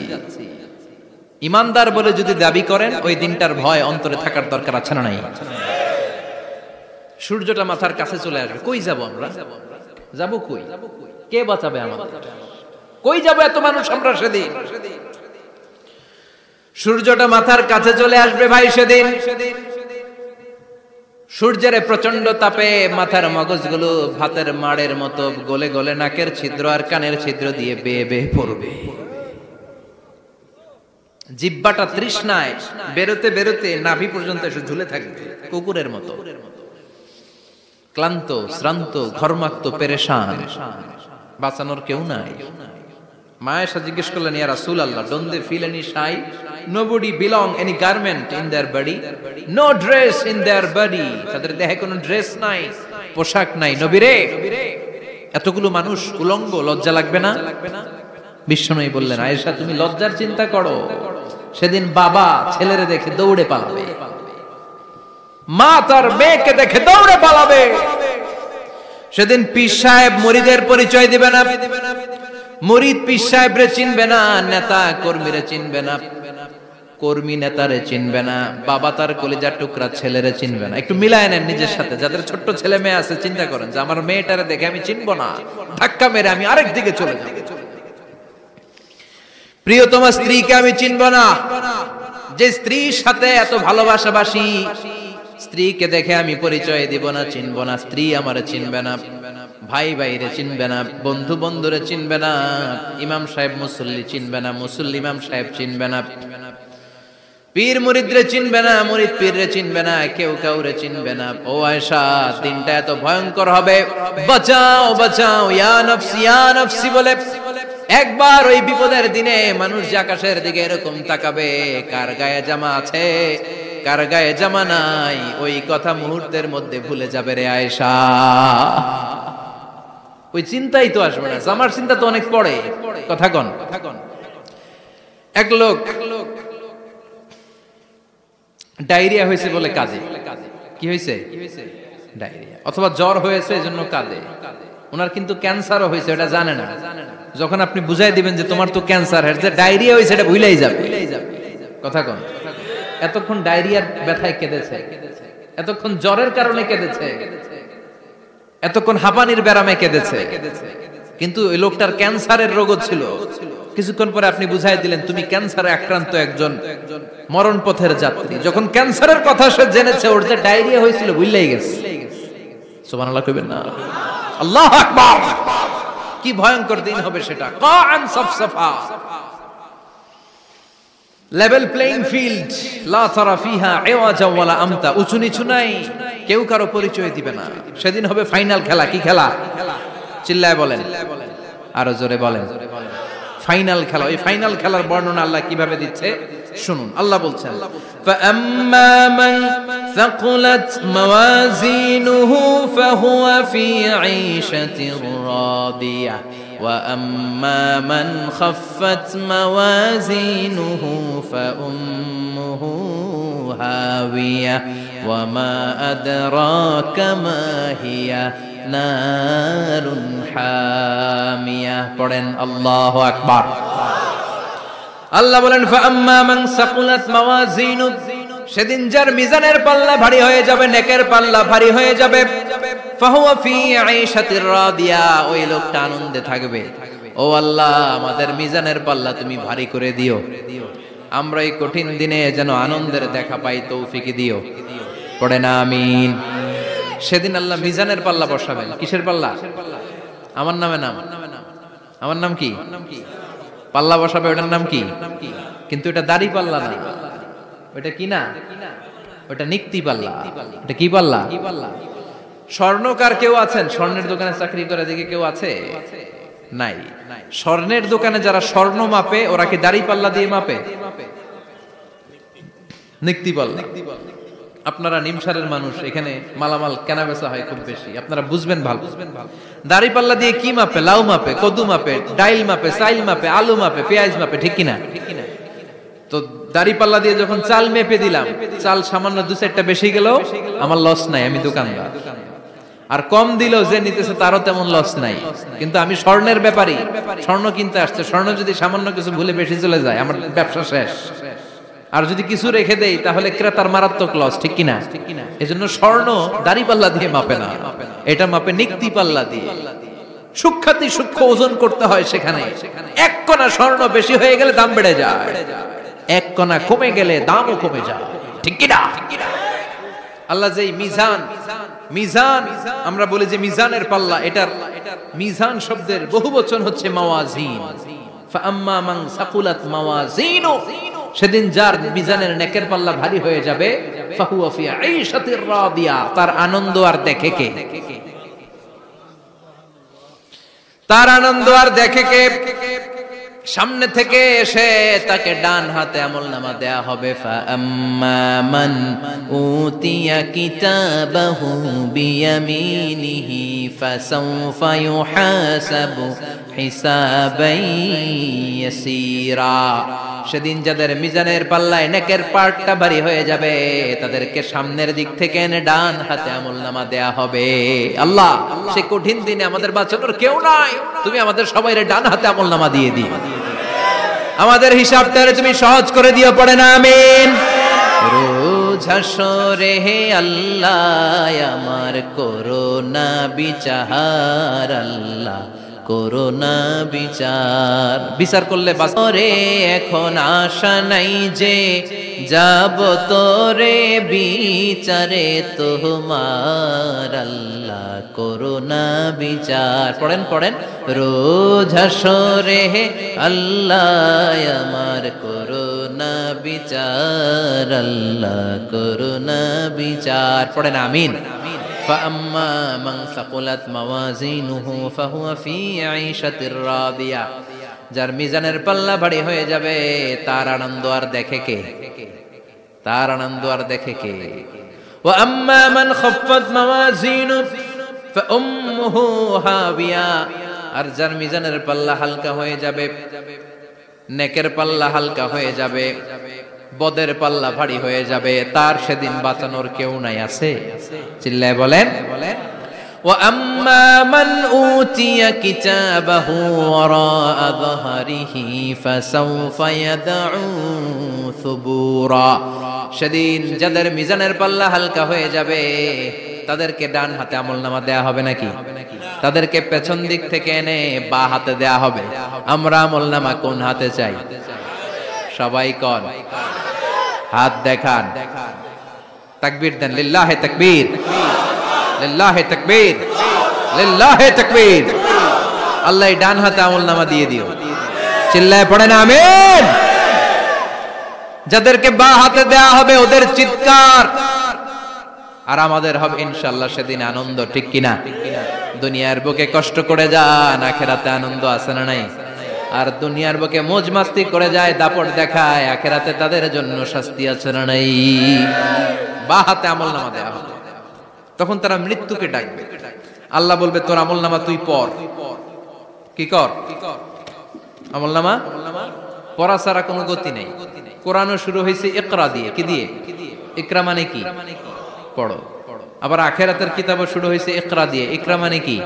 Speaker 1: ইমানদার বলে যদি দাবি করেন, ওই দিনটার ভয় অন্তরে থাকার দরকার আছে না নাই? সূর্যটা মাথার কাছে চলে আসবে, কই যাব আমরা? যাব কই? কে বাঁচাবে আমাদের? কই যাব এত মানুষ আমরা সেদিন? সূর্যটা মাথার কাছে চলে আসবে ভাই সেদিন। সূর্যের প্রচন্ড তাপে মাথার মগজগুলো ভাতের মাড়ের মতো গলে গলে নাকের ছিদ্র আর কানের ছিদ্র দিয়ে বেয়ে বেয়ে পড়বে। জিহ্বাটা তৃষ্ণায় বেরোতে বেরোতে নাভি পর্যন্ত এসে ঝুলে থাকবে কুকুরের মতো। ক্লান্ত, শ্রান্ত, ঘর্মাক্ত, পেরেশান, বাঁচানোর কেউ নাই। মায়েশা জিজ্ঞেস করলেন, ইয়া রাসূলুল্লাহ, don't they feel any shy? Nobody belong any garment in their body, no dress in their body. তাদের দেহে কোনো ড্রেস নাই, পোশাক নাই। নবী রে, এতগুলো মানুষ উলঙ্গ, লজ্জা লাগবে না? বিশ্বনবী বললেন, আয়েশা তুমি লজ্জার চিন্তা করো, সেদিন বাবা ছেলেরে দেখে দৌড়ে পালাবে, মা তার মেয়েকে দেখে দৌড়ে পালাবে। সেদিন পীর সাহেব মুরিদের পরিচয় দিবে না, মুরিদ পীর সাহেবরে চিনবে না, নেতা কর্মীরে চিনবে না, কর্মী নেতারে চিনবে না, বাবা তার কলিজার টুকরা ছেলেরে চিনবে না। একটু মিলায় নেন নিজের সাথে। যাদের ছোট্ট ছেলে মেয়ে আছে, চিন্তা করেন যে আমার মেয়েটারে দেখে আমি চিনবো না, ধাক্কা মেরে আমি আরেক দিকে চলে যাব। প্রিয়তমা স্ত্রীকে আমি চিনবো না, যে স্ত্রীর সাথে এত ভালোবাসাবাসি, স্ত্রীকে দেখে আমি পরিচয় দিব না, চিনবো না। স্ত্রী আমারে চিনবে না, ভাই ভাইরে চিনবে না, বন্ধু বন্ধুরে চিনবে না, ইমাম সাহেব মুসল্লি চিনবে না, মুসল্লি ইমাম সাহেব চিনবে না, পীর মুরিদরে চিনবে না, মুরিদ পীররে চিনবে না, কেউ কাউরে চিনবে না। ও আয়েশা, দিনটা এত ভয়ঙ্কর হবে, বাঁচাও বাঁচাও, ইয়া নফসি ইয়া নফসি বলে একবার ওই বিপদের দিনে মানুষ যে আকাশের দিকে এরকম তাকাবে, কার গায়ে জামা আছে কার গায়ে জামা নাই, ওই কথা মুহূর্তের মধ্যে ভুলে যাবে রে আয়েশা। ওই চিন্তাই তো আসবে না, জামার চিন্তা তো অনেক পড়ে। কথা কন। এক লোক ডায়রিয়া হয়েছে বলে কাঁদে। কি হয়েছে? ডায়রিয়া, অথবা জ্বর হয়েছে এজন্য কাঁদে। ওনার কিন্তু ক্যান্সারও হয়েছে, এটা জানে না। যখন আপনি বুঝাই দিবেন যে তোমার তো ক্যান্সার, যে ডায়রিয়া হয়েছে এটা ভুলেই যাবে। কথা কন। এতক্ষণ ডায়রিয়ার ব্যথায় কেঁদেছে, এতক্ষণ জ্বরের কারণে কেঁদেছে, এতক্ষণ হাঁপানির ব্যারামে কেঁদেছে, কিন্তু ওই লোকটার ক্যান্সারের রোগও ছিল। কিছুক্ষণ পরে আপনি বুঝাই দিলেন তুমি ক্যান্সারে আক্রান্ত একজন মরণ পথের যাত্রী। যখন ক্যান্সারের কথা সে জেনেছে, ওর যে ডায়রিয়া হয়েছিল ভুলেই গেছে। সুবহানাল্লাহ কইবেন না? আল্লাহু আকবার। কি ভয়ঙ্কর দিন হবে সেটা। কাআন সাফসাফা, লেভেল প্লেইং ফিল্ড, লা তারা ফিহা ইওয়াজা ওয়ালা আমতা, উঁচু নিচু নাই, কেউ কারো পরিচয় দিবে না। সেদিন হবে ফাইনাল খেলা। কি খেলা? চিল্লায় বলেন, আরো জোরে বলেন। ফাইনাল খেলা। ওই ফাইনাল খেলার বর্ণনা আল্লাহ কিভাবে দিচ্ছে শুনুন। আল্লাহ বলছেন, ফাআম্মা মান সাকুলাত মাওয়াজিনুহু ফাহুয়া ফি ঈশাতির রাদিয়াহ ওয়া আম্মা মান খাফফাত মাওয়াজিনুহু ফাউম্মুহু হাওিয়া ওয়া মা আদরাকা মা হিয়া নারুন হামিয়া। পড়েন আল্লাহু আকবার। আল্লাহ বলেন, ফাআম্মা মান সাকুলাত মাওয়াজিনু, সেদিন যার মিজানের পাল্লা ভারী হয়ে যাবে, নেকের পাল্লা ভারী হয়ে যাবে, ফাহুয়া ফি ঈশাতির রাদিয়া, ওই লোকটা আনন্দে থাকবে। ও আল্লাহ, আমাদের মিজানের পাল্লা তুমি ভারী করে দিও, আমরা এই কঠিন দিনে যেন আনন্দের দেখা পাই, তৌফিক দিও। পড়েন আমিন। সেদিন আল্লাহ মিজানের পাল্লা বসাবেন। কিসের পাল্লা? আমার নামে নাম। আমার নাম কি? পাল্লা বসাবে, ওটার নাম কি? কিন্তু এটা দাড়ি পাল্লা না। ওটা কি না? ওটা নিক্তি পাল্লা। এটা কি পাল্লা? স্বর্ণকার কেউ আছেন? স্বর্ণের দোকানে চাকরি করে দিকে কেউ আছে? নাই। স্বর্ণের দোকানে যারা স্বর্ণ মাপে ওরা কি দাড়ি পাল্লা দিয়ে মাপে? নিক্তি পাল্লা। আপনারা নিমসারের মানুষ, এখানে মালামাল কেনা বেচা হয় খুব বেশি, আপনারা বুঝবেন ভালো। দাড়ি পাল্লা দিয়ে কি মাপে? লাউ মাপে, কদু মাপে, ডাইল মাপে, চাইল মাপে, আলু মাপে, পেঁয়াজ মাপে, ঠিক কিনা? তো দাড়ি পাল্লা দিয়ে যখন চাল মেপে দিলাম, চাল সামান্য 2-4টা বেশি গেল, আমার লস নাই, আমি দোকানদার। আর কম দিল যে নিতেছে তারও তেমন লস নাই, কিন্তু আমি স্বর্ণের ব্যাপারী, স্বর্ণ কিনতে আসছে, স্বর্ণ যদি সামান্য কিছু ভুলে বেশি চলে যায় আমার ব্যবসা শেষ। আর যদি কিছু রেখে দেই তাহলে ক্রেতার মারাত্মক লস, ঠিক কিনা? এজন্য স্বর্ণ দাড়ি পাল্লা দিয়ে মাপে না, এটা মাপে নিক্তি পাল্লা দিয়ে। সূক্ষ্মাতি সূক্ষ্ম ওজন করতে হয় সেখানে। 1 কণা স্বর্ণ বেশি হয়ে গেলে দাম বেড়ে যায়, 1 কণা কমে গেলে দামও কমে যায়, ঠিক কিনা? আল্লাহ যে মিজান, মিজান আমরা বলি যে মিজানের পাল্লা, এটার মিজান শব্দের বহুবচন হচ্ছে মাওয়াজিন। ফাআম্মা মান সাকুলাত মাওয়াজিনু, সেদিন যার মিজানের নেকের পাল্লা ভারী হয়ে যাবে, ফাহুয়া ফি আইশাতির রাদিয়া, তার আনন্দ আর দেখে কে? তার আনন্দ আর দেখে কে? সামনে থেকে এসে তাকে ডান হাতে আমলনামা দেয়া হবে। ফাআম্মা মান উতিয়া কিতাবাহু বিয়ামিনিহি ফাসাউফা ইউহাসাবু হিসাবান ইয়াসীরা, সেদিন যাদের মিজানের পাল্লায় নেকের পার্টটা ভারী হয়ে যাবে তাদেরকে সামনের দিক থেকে এনে ডান হাতে আমলনামা দেয়া হবে। আল্লাহ, সে কঠিন দিনে আমাদের বাঁচানোর কেউ নাই, তুমি আমাদের সবাইরে ডান হাতে আমলনামা দিয়ে দিও, আমাদের হিসাবটারে তুমি সহজ করে দিও, পড়ে না আমিন। রোজ হাসরে হে আল্লাহ আমার করোনা বিচার, আল্লাহ করোনা বিচার, বিচার করলে বাসরে এখন আশা নাই যে যাব তোরে বিচারে তোমার, আল্লাহ করোনা বিচার। পড়েন পড়েন, রোজ হাসরে হে আল্লাহ আমার করোনা বিচার, আল্লাহ করোনা বিচার, পড়েন আমিন। فأما من ثقلت موازينه فهو في عيشة راضية, যার মিজানের পাল্লা ভারী হয়ে যাবে তার আনন্দ আর দেখে কে? তার আনন্দ আর দেখে কে? وأما من خفت موازينه فأمه هاوية, আর যার মিজানের পাল্লা হালকা হয়ে যাবে, নেকের পাল্লা হালকা হয়ে যাবে, বদের পাল্লা ভারী হয়ে যাবে, তার সেদিন বাঁচানোর কেউ নাই। আছে? চিল্লায় বলেন। ওয়াম্মা মান উতিয়া কিতাবাহু ওয়ারাআ যাহরিহি ফাসাউফা ইয়াদউ সুবুরা, সেদিন যাদের মিজানের পাল্লা হালকা হয়ে যাবে তাদেরকে ডান হাতে আমলনামা দেয়া হবে নাকি? তাদেরকে পেছন দিক থেকে এনে বা হাতে দেয়া হবে। আমরা আমলনামা কোন হাতে চাই? সবাই কোন হাত দেখান, তাকবীর দেন, লিল্লাহে তাকবীর, লিল্লাহে তাকবীর, লিল্লাহে তাকবীর। আল্লাহ ডান হাতে আমলনামা দিয়ে দিও, চিল্লায় পড়েন আমিন। যাদেরকে বা হাতে দেয়া হবে ওদের চিৎকার আর আমাদের হবে ইনশাআল্লাহ সেদিন আনন্দ, ঠিক কিনা? দুনিয়ার বুকে কষ্ট করে যান, আখিরাতে আনন্দ আছে না নাই? আর দুনিয়ার বুকে মौज মাস্তি করে যায়, দাপট দেখায়, আখিরাতে তাদের জন্য শাস্তি আছে না নাই? বা হাতে আমলনামা দেয়া হবে, তখন তারা মৃত্যুকে ডাকবে। আল্লাহ বলবে তোর আমলনামা তুই পড়। কি কর? আমলনামা পড়া ছাড়া কোনো গতি নেই। কোরআনও শুরু হয়েছে ইকরা দিয়ে। কি দিয়ে? ইকরা মানে কি? পড়ো। আবার আখিরাতের কিতাবও শুরু হয়েছে ইকরা দিয়ে। ইকরা মানে কি?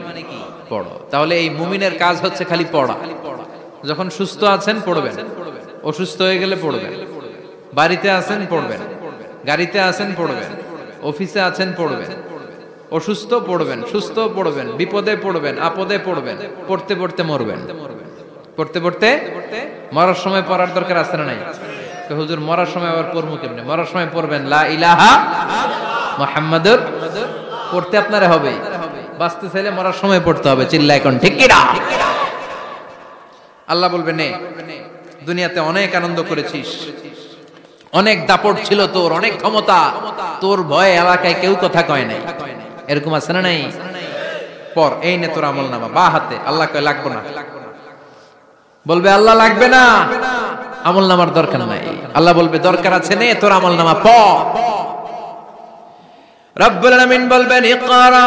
Speaker 1: পড়ো। তাহলে এই মুমিনের কাজ হচ্ছে খালি পড়া। যখন সুস্থ আছেন পড়বেন, অসুস্থ হয়ে গেলে পড়বেন, বাড়িতে আছেন পড়বেন, গাড়িতে আছেন পড়বেন, অফিসে আছেন পড়বেন, অসুস্থ পড়বেন, সুস্থ পড়বেন, বিপদে পড়বেন, আপদে পড়বেন, পড়তে পড়তে মরবেন, পড়তে পড়তে মরার সময় পড়ার দরকার আছে না নাই? তো হুজুর মরার সময় আবার পড়বো কেমনে? মরার সময় পড়বেন লা ইলাহা মুহাম্মাদুর, পড়তে আপনারে হবে, বাঁচতে চাইলে মরার সময় পড়তে হবে। চিল্লা এখন ঠিক কি না? আল্লাহ বলবে নে, দুনিয়াতে অনেক আনন্দ করেছিস, অনেক দাপট ছিল তোর, অনেক ক্ষমতা, তোর ভয়ে এলাকায় কেউ কথা কয় নাই। এরকম আছে না নাই? পর এই নে তোর আমল নামা, বা হাতে। আল্লাহ কয় লাগবে না। বলবে আল্লাহ লাগবে না, আমল নামার দরকার নাই। আল্লাহ বলবে দরকার আছে, নে তোর আমল নামা পড়। রব্বুল আলামিন বলবেন ইকরা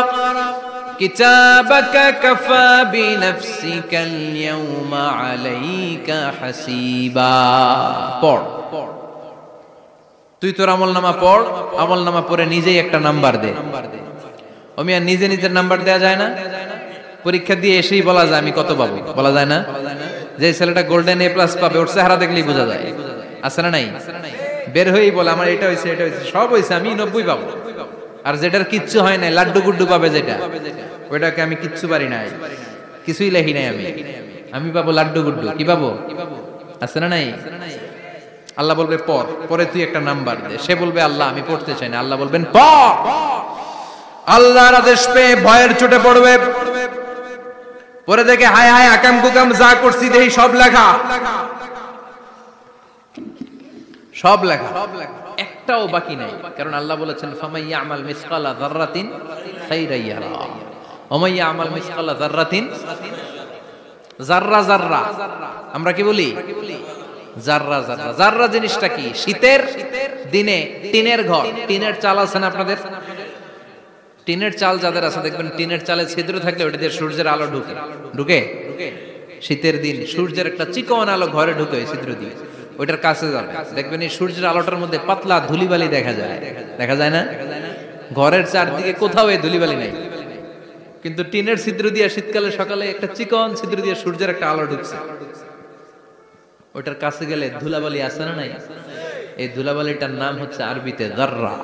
Speaker 1: কিতাবাকা কাফা বিনাফসিকাল ইয়াউমা আলাইকা হাসিবা। পড়, তুই তোর আমল নামা পড়। আমল নামা পড়ে নিজেই একটা নাম্বার দে। ও মিয়া, নিজে নিজের নাম্বার দেয়া যায় না? পরীক্ষা দিয়ে এসেই বলা যায় আমি কত পাবো? বলা যায় না? যে ছেলেটা গোল্ডেন এ প্লাস পাবে ওর চেহারা দেখলেই বোঝা যায়। আছে না নাই? বের হয়েই বলে আমার এটা হয়েছে, এটা হয়েছে, সব হয়েছে, আমি 90 পাবো। আর যেটার কিচ্ছু হয় নাই, লাড্ডু গুড্ডু পাবে যেটা, ওইটাকে আমি কিচ্ছু পারি নাই, কিছুই লেখি নাই আমি পাবো লাড্ডু গুড্ডু। কি পাবো? আছে না নাই? আল্লাহ বলবে পড়, পরে তুই একটা নাম্বার দে। সে বলবে আল্লাহ আমি পড়তে চাই না। আল্লাহ বলবেন পড়। আল্লাহর আদেশ পেয়ে ভয়ের চোটে পড়বে। পরে দেখে হায় হায়, আকাম কুকাম যা করছি দেখি সব লেখা, সব লেখা, একটাও বাকি নাই। কারণ আল্লাহ বলেছেন ফামাই ইয়ামাল মিসকালা যাররাতিন খাইরান ইয়ারা ওয়া মান ইয়ামাল মিসকালা যাররাতিন, যাররা যাররা আমরা কি বলি? যাররা যাররা। যাররা জিনিসটা কি? শীতের দিনে টিনের ঘর, টিনের চাল আছে না আপনাদের? টিনের চাল যাদের আছে দেখবেন টিনের চালে ছিদ্র থাকলে ওটা দিয়ে সূর্যের আলো ঢুকে ঢুকে শীতের দিন সূর্যের একটা চিকন আলো ঘরে ঢুকে ওই ছিদ্র দিয়ে, ওইটার কাছে যাবে দেখবেন এই সূর্যের আলোটার মধ্যে পাতলা ধুলিবালি দেখা যায়। দেখা যায় না? ঘরের চারদিকে কোথাও এই ধুলিবালি নাই, কিন্তু টিনের ছিদ্র দিয়ে শীতকালে সকালে একটা চিকন ছিদ্র দিয়ে সূর্যের একটা আলো ঢুকছে। ওইটার কাছে গেলে ধুলাবালি আছে না নাই? এই ধুলাবালিটার নাম হচ্ছে আরবিতে যাররা।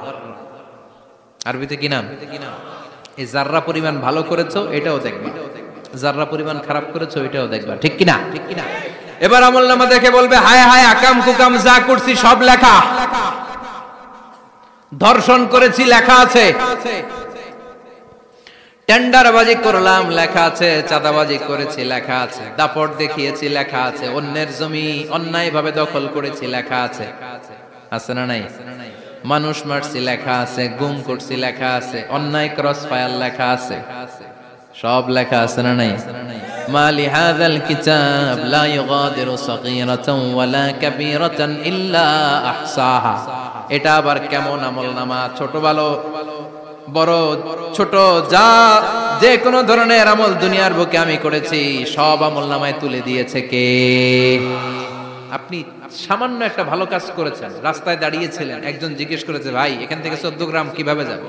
Speaker 1: আরবিতে কি নাম? এই যাররা পরিমাণ ভালো করেছো এটাও দেখবা, যাররা পরিমাণ খারাপ করেছো এটাও দেখবা। ঠিক কিনা? ঠিক কিনা? এবার আমলনামা দেখে বলবে হায় হায়, আকাম কুকাম যা করছি সব লেখা। ধর্ষণ করেছি লেখা আছে, টেন্ডারবাজি করলাম লেখা আছে, চাঁদাবাজি করেছি লেখা আছে, দাপট দেখিয়েছি লেখা আছে, অন্যের জমি অন্যায়ভাবে দখল করেছি লেখা আছে। আছে না নাই? মানুষ মারছি লেখা আছে, গুম করছি লেখা আছে, অন্যায় ক্রস ফায়ার লেখা আছে, সব লেখা আছে না নাই? মালি হাযাল কিতাব লা ইউগাদিরু সাগীরাতান ওয়ালা কাবীরাতান ইল্লা আহসাহা। এটা আবার কেমন আমলনামা? ছোট ভালো বড় ছোট যা যে কোনো ধরনের আমল দুনিয়ার বুকে আমি করেছি সব আমলনামায় তুলে দিয়েছে কে? আপনি সামান্য একটা ভালো কাজ করেছেন, রাস্তায় দাঁড়িয়েছিলেন, একজন জিজ্ঞেস করেছে ভাই এখান থেকে 14 গ্রাম কিভাবে যাবে,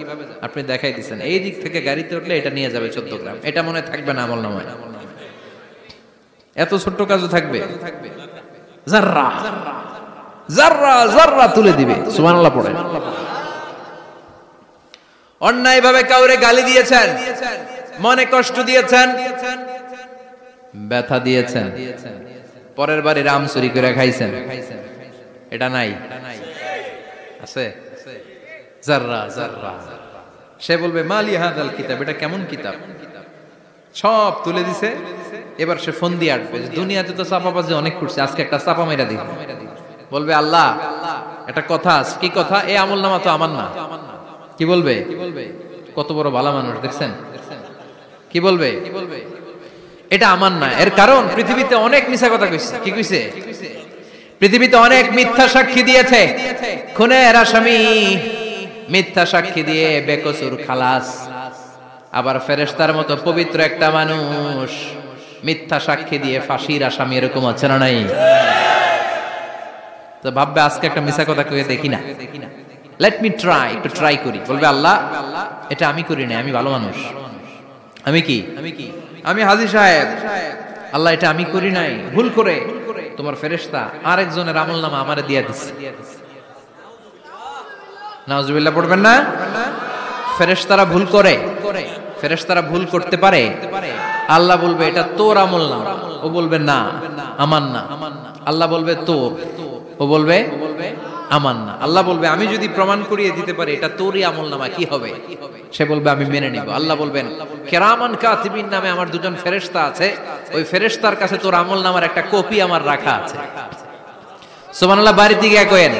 Speaker 1: আপনি দেখাই দিচ্ছেন এই দিক থেকে গাড়িতে উঠলে এটা নিয়ে যাবে 14 গ্রাম, এটা মনে থাকবে না আমলনামায়? এত ছোট্ট কাজও থাকবে? যাররা যাররা যাররা তুলে দিবে। সুবহানাল্লাহ পড়ে। অন্যায় ভাবে কাউরে গালি দিয়েছেন, মনে কষ্ট দিয়েছেন, ব্যথা দিয়েছেন, পরের বাড়ি রাম চুরি করে খাইছেন, এটা নাই? আছে? যাররা যাররা। সে বলবে মালি হাযাল কিতাব, এটা কেমন কিতাব? সব তুলে দিছে। এবার সে ফোন দিয়ে আসবে, দুনিয়াতে তো চাপাবাজি অনেক করছে, আজকে একটা চাপা মেরা দিব। বলবে আল্লাহ একটা কথা আছে। কি কথা? এই আমলনামা তো আমার না। কি বলবে? কত বড় ভালো মানুষ দেখছেন? কি বলবে? এটা আমার না। এর কারণ পৃথিবীতে অনেক মিথ্যা কথা কইছে। কি কইছে? পৃথিবীতে অনেক মিথ্যা সাক্ষী দিয়েছে, খুনের আসামি মিথ্যা সাক্ষী দিয়ে বেকসুর খালাস। আবার ফেরেশতার মতো পবিত্র একটা মানুষ মিথ্যা সাক্ষী দিয়ে ফাঁসির আসামি, এরকম আছে না নাই? তো ভাববে আজকে একটা মিথ্যা কথা কইয়ে দেখি না, লেট মি ট্রাই, একটু ট্রাই করি। বলবে আল্লাহ এটা আমি করি না, আমি ভালো মানুষ। আমি কি? আমি হাজী সাহেব। আল্লাহ এটা আমি করি নাই, ভুল করে তোমার ফেরেশতা আরেকজনের আমলনামা আমারে দিয়ে দিছে। নাউজুবিল্লাহ পড়বেন না? ফেরেশতারা ভুল করে, ফেরেশতারা ভুল করতে পারে। আল্লাহ বলবে এটা তোর আমলনামা, ও বলবে না আমার না। আল্লাহ বলবে তোর, ও বলবে আমার না। আল্লাহ বলবে আমি যদি প্রমাণ করিয়ে দিতে পারি এটা তোরই আমলনামা, কি হবে? সে বলবে আমি মেনে নিব। আল্লাহ বলবেন কিরামান কাতিবিন নামে আমার দুজন ফেরেশতা আছে, ওই ফেরেশতার কাছে তোর আমলনামার একটা কপি আমার রাখা আছে। সুবহানাল্লাহ। বাড়িতে গিয়ে কইেন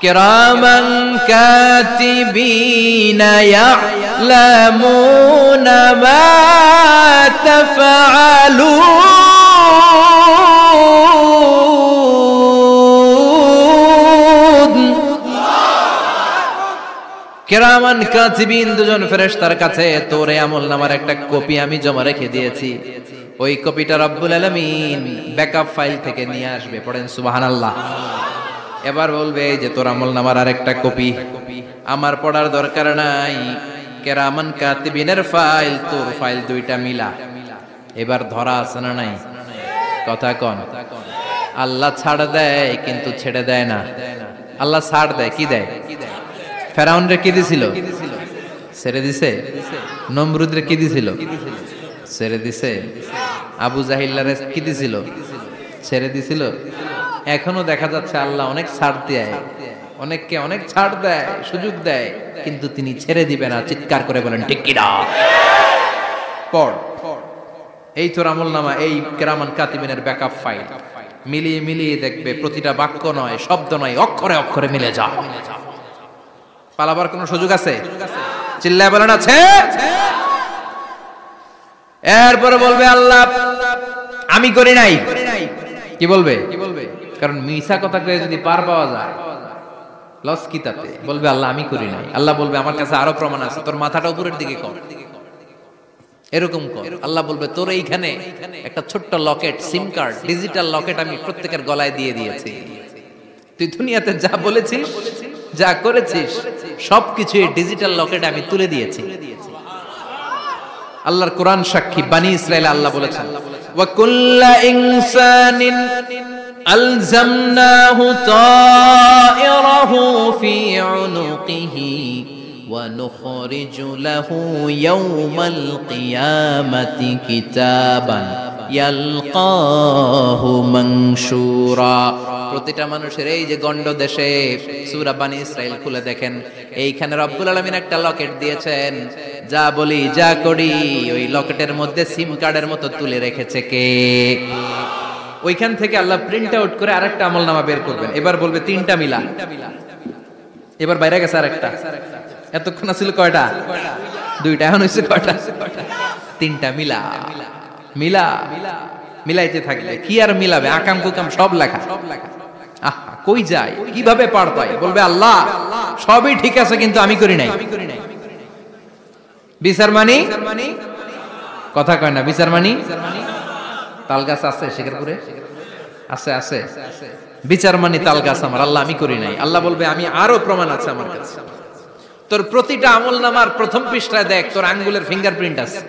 Speaker 1: কিরামান কাতিবিনা ইয়ালামুনা মা তাফআলুন। কিরামান কাতিবিন দুজন ফেরেশতার কাছে তোর আমলনামার একটা কপি আমি জমা রেখে দিয়েছি, ওই কপিটা রব্বুল আলামিন ব্যাকআপ ফাইল থেকে নিয়ে আসবে। পড়েন সুবহানাল্লাহ। এবার বলবে এই যে তোর আমলনামার আরেকটা কপি আমার পড়ার দরকার নাই, কিরামান কাতিবিনের ফাইল তোর ফাইল দুইটা মিলা। এবার ধরা আছে না নাই? কথা কোন? আল্লাহ ছাড় দেয় কিন্তু ছেড়ে দেয় না। আল্লাহ ছাড় দেয়, কি দেয়? ফেরাউন রে কি দিছিল? ছেড়ে দিছে। নমরুদ রে কি দিছিল? ছেড়ে দিছে। আবু জাহিল্লারে কি দিছিল? ছেড়ে দিছিল। এখনো দেখা যাচ্ছে আল্লাহ অনেক ছাড় দেয়, অনেককে অনেক ছাড় দেয়, সুযোগ দেয়, কিন্তু তিনি ছেড়ে দিবে না। চিৎকার করে বলেন ঠিক কি না? পড়, এই তোর আমলনামা, এই কিরামান কাতিবিনের ব্যাকআপ ফাইল মিলিয়ে মিলিয়ে দেখবে প্রতিটা বাক্য নয়, শব্দ নয়, অক্ষরে অক্ষরে মিলে যা। পালাবার কোন সুযোগ আছে? চিল্লায় বলেন আছে। এরপরে বলবে আল্লাহ আমি করি নাই। কি বলবে? কারণ মিছা কথা কয়ে যদি পার পাওয়া যায় লস কি তাতে? বলবে আল্লাহ আমি করি নাই। আল্লাহ বলবে আমার কাছে আরো প্রমাণ আছে, তোর মাথাটা উপরের দিকে কর, এরকম কর। আল্লাহ বলবে তোর এইখানে একটা ছোট্ট লকেট, সিম কার্ড, ডিজিটাল লকেট আমি প্রত্যেকের গলায় দিয়ে দিয়েছি। তুই দুনিয়াতে যা বলেছিস, যা করেছিস, সবকিছু এই ডিজিটাল লকেটে আমি তুলে দিয়েছি। আল্লাহর কোরআন সাক্ষী, বানি ইসরাইল আল্লাহ বলেছেন ওয়া কুল্লা ইনসানিন আলজামনাহু তায়রাহু ফি উনুকিহি ওয়া নুখরিজু লাহু ইয়াওমাল কিয়ামাতি কিতাবান ইয়ালকাহু মানশুরা। প্রতিটা মানুষের এই যে গন্ড দেশে সূরা বানি ইসরাইল খুলে দেখেন, এইখানে রব্বুল আলামিন একটা লকেট দিয়েছেন। যা বলি যা করি ওই লকেটের মধ্যে সিম কার্ডের মতো তুলে রেখেছে কে? ওইখান থেকে আল্লাহ প্রিন্ট আউট করে আরেকটা আমলনামা বের করবেন। এবার বলবে তিনটা মিলা। এবার বাইরে গেছে আরেকটা। এতক্ষণ ছিল কয়টা? দুইটা। এখন হইছে কয়টা? তিনটা মিলা। মিলা মিলাইতে থাকলে কি আর মিলাবে? আকাম কুকাম সব লেখা। কই যায়, কিভাবে পার পায়? বলবে আল্লাহ সবই ঠিক আছে কিন্তু আমি করি নাই। বিচার মানি কথা কয় না। বিচার মানি তাল গাছ আছে শেখরপুরে? আছে আছে। বিচার মানি তাল গাছ আমার। আল্লাহ আমি করি নাই। আল্লাহ বলবে আমি আরো প্রমাণ আছে আমার কাছে। তোর প্রতিটা আমলনামার প্রথম পৃষ্ঠায় দেখ তোর আঙ্গুলের ফিঙ্গারপ্রিন্ট আছে।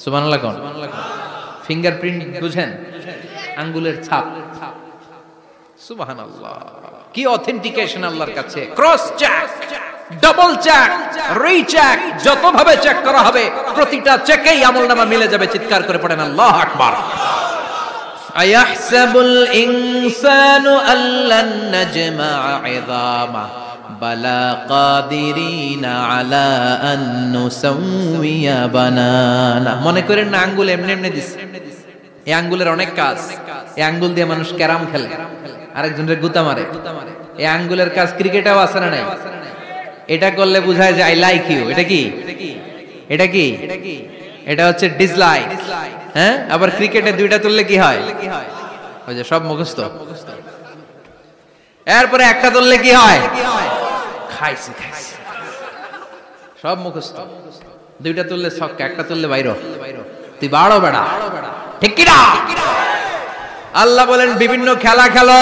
Speaker 1: সুবহানাল্লাহ কোন? ফিঙ্গারপ্রিন্ট বুঝেন? আঙ্গুলের ছাপ। সুবহানাল্লাহ, কি অথেন্টিকেশন আল্লাহর কাছে। Cross check, double check, recheck, যতভাবে চেক করা হবে প্রতিটা চেকেই আমলনামা মিলে যাবে। চিৎকার করে পড়েন আল্লাহু আকবার। আয়াহসাবুল ইনসানু আল্লান নাজমা'a 'ইযামা বালা কাদিরিনা আলা আন নুসাউইয়া বানানা। মনে করেন না আঙ্গুল এমনি এমনি দিছে। এই আঙ্গুলের অনেক কাজ। এই আঙ্গুল দিয়ে মানুষ ক্যারাম খেলে, আরেকজনের গুতা মারে। এই আঙ্গুলের কাজ ক্রিকেটেও আছে না নাই? এটা করলে বোঝায় যে আই লাইক ইউ। এটা কি? এটা কি? এটা হচ্ছে ডিসলাইক। হ্যাঁ, আবার ক্রিকেটে দুইটা তুললে কি হয়? ওই যে সব মুখস্থ। এরপরে একটা তুললে কি হয়? খাইছি খাইছি, সব মুখস্থ। দুইটা তুললে ছক্কা, একটা তুললে বাইরো। তুই বাড়ো বেড়া, ঠিক কি না? আল্লাহ বলেন বিভিন্ন খেলা খেলো,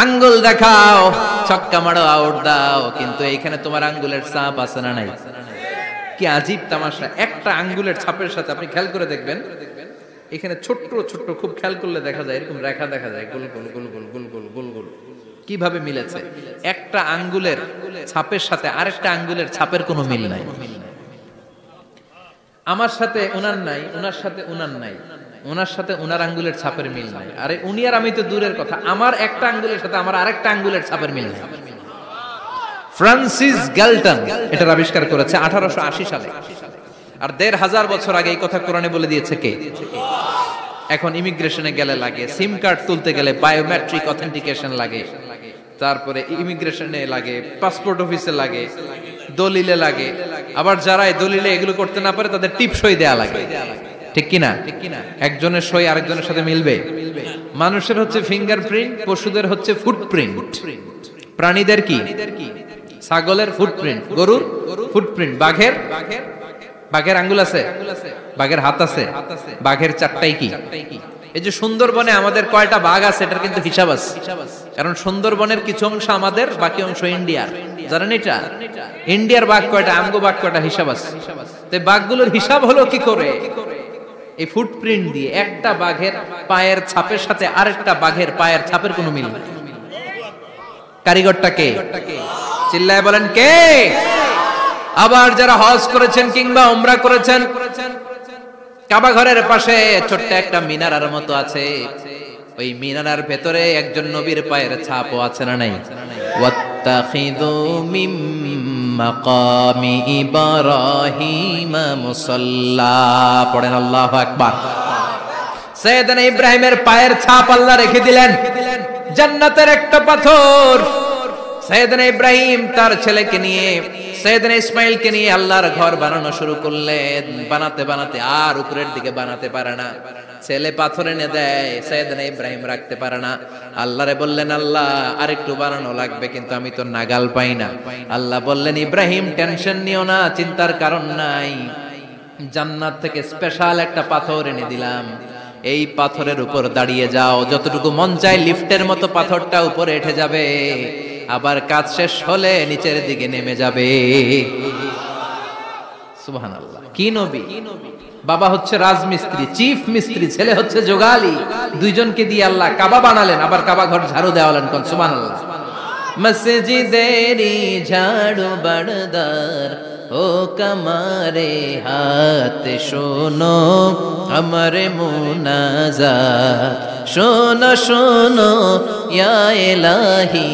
Speaker 1: আঙ্গুল দেখাও, ছক্কা মারো, আউট দাও, কিন্তু এইখানে তোমার আঙ্গুলের ছাপ আছে না নাই? কি আজীব তামাশা। একটা আঙ্গুলের ছাপের সাথে আপনি খেয়াল করে দেখবেন, এখানে ছোট্ট ছোট্ট খুব খেয়াল করলে দেখা যায় এরকম রেখা দেখা যায়, গোল গোল গোল গোল গোল গোল গোল গোল। কিভাবে মিলেছে? একটা আঙ্গুলের ছাপের সাথে আরেকটা আঙ্গুলের ছাপের কোনো মিল নাই। আমার সাথে ওনার নাই, ওনার সাথে ওনার নাই, ওনার সাথে ওনার আঙ্গুলের ছাপের মিল নাই। আরে উনি আর আমি তো দূরের কথা, আমার একটা আঙ্গুলের সাথে আমার আরেকটা আঙ্গুলের ছাপের মিল নাই। ফ্রান্সিস গ্যালটন এটার আবিষ্কার করেছে 1880 সালে। আর 1500 বছর আগে এই কথা কোরআনে বলে দিয়েছে কে? এখন ইমিগ্রেশনে গেলে লাগে, সিম কার্ড তুলতে গেলে বায়োমেট্রিক অথেন্টিকেশন লাগে, তারপরে ইমিগ্রেশনে লাগে, পাসপোর্ট অফিসে লাগে, দলিলে লাগে, আবার যারা এই দলিলে এগুলো করতে না পারে তাদের টিপ সই দেয়া লাগে, ঠিক কিনা? একজনের সই আরেকজনের সাথে মিলবে? মানুষের হচ্ছে ফিঙ্গারপ্রিন্ট, পশুদের হচ্ছে ফুটপ্রিন্ট, প্রাণীদের কি? ছাগলের ফুটপ্রিন্ট, গরুর ফুটপ্রিন্ট, বাঘের আঙ্গুল আছে, বাঘের হাত আছে, বাঘের চারটাই কি? এই যে সুন্দরবনে আমাদের কয়টা বাঘ আছে এটার কিন্তু হিসাব আছে, কারণ সুন্দরবনের কিছু অংশ আমাদের, বাকি অংশ ইন্ডিয়ার। জানেন এটা? ইন্ডিয়ার বাঘ কয়টা, আমগো বাঘ কয়টা, হিসাব আছে। তো বাঘগুলোর হিসাব হলো কি করে? এই ফুটপ্রিন্ট দিয়ে। একটা বাঘের পায়ের ছাপের সাথে আরেকটা বাঘের পায়ের ছাপের কোনো মিল নেই। কারিগরটা কে? চিল্লায় বলেন কে? আবার যারা হজ করেছেন কিংবা উমরা করেছেন, কাবা ঘরের পাশে ছোট্ট একটা মিনারার মতো আছে, ওই মিনারার ভেতরে একজন নবীর পায়ের ছাপও আছে না নাই? ওয়াত্তাখিযু মিম মাকামি ইব্রাহিম মুসাল্লা, পড়েন আল্লাহু আকবার। সাইয়েদনা ইব্রাহিমের পায়ের ছাপ আল্লাহ রেখে দিলেন জান্নাতের একটা পাথর। সাইয়েদনা ইব্রাহিম তার ছেলেকে নিয়ে, সাইয়েদনা ইসমাইলকে নিয়ে আল্লাহর ঘর বানানো শুরু করলেন। বানাতে বানাতে আর উপরের দিকে বানাতে পারে না, ছেলে পাথর এনে দেয়, সাইয়েদনা ইব্রাহিম রাখতে পারে না। আল্লাহরে বললেন, আল্লাহ আরেকটু বানানো লাগবে, কিন্তু আমি তো নাগাল পাই না। আল্লাহ বললেন, ইব্রাহিম টেনশন নিও না, চিন্তার কারণ নাই, জান্নাত থেকে স্পেশাল একটা পাথর এনে দিলাম, এই পাথরের উপর দাঁড়িয়ে যাও, যতটুকু মন চায় লিফটের মতো পাথরটা উপরে উঠে যাবে, আবার কাজ শেষ হলে নিচের দিকে নেমে যাবে। সুবহানাল্লাহ। কি নবী! বাবা হচ্ছে রাজমিস্ত্রি, চিফ মিস্ত্রি, ছেলে হচ্ছে যোগালী, দুইজনকে দিয়ে আল্লাহ কাবা বানালেন, আবার কাবা ঘর ঝাড়ু দেওয়ালেন। কোন সুবহানাল্লাহ। মসজিদেরি ঝাড়ু বারদার ও কমারে হাত, শোনো আমার মুনাজাত, শোনো শোনো ইয়া ইলাহি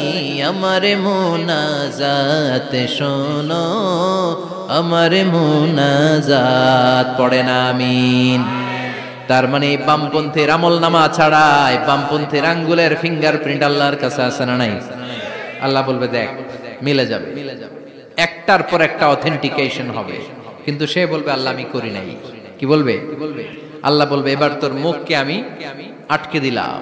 Speaker 1: আমার মুনাজাত, শোনো আমার মুনাজাত, পড়েন আমিন। তার মানে বামপন্থীর আমল নামা ছাড়াই বামপন্থীর আঙ্গুলের ফিঙ্গারপ্রিন্ট আল্লাহর কাছে আছে না নাই? আল্লাহ বলবে দেখ মিলে যাবে, একটার পর একটা অথেন্টিকেশন হবে, কিন্তু সে বলবে আল্লাহ আমি করি নাই। কি বলবে? আল্লাহ বলবে এবার তোর মুখকে আমি আটকে দিলাম,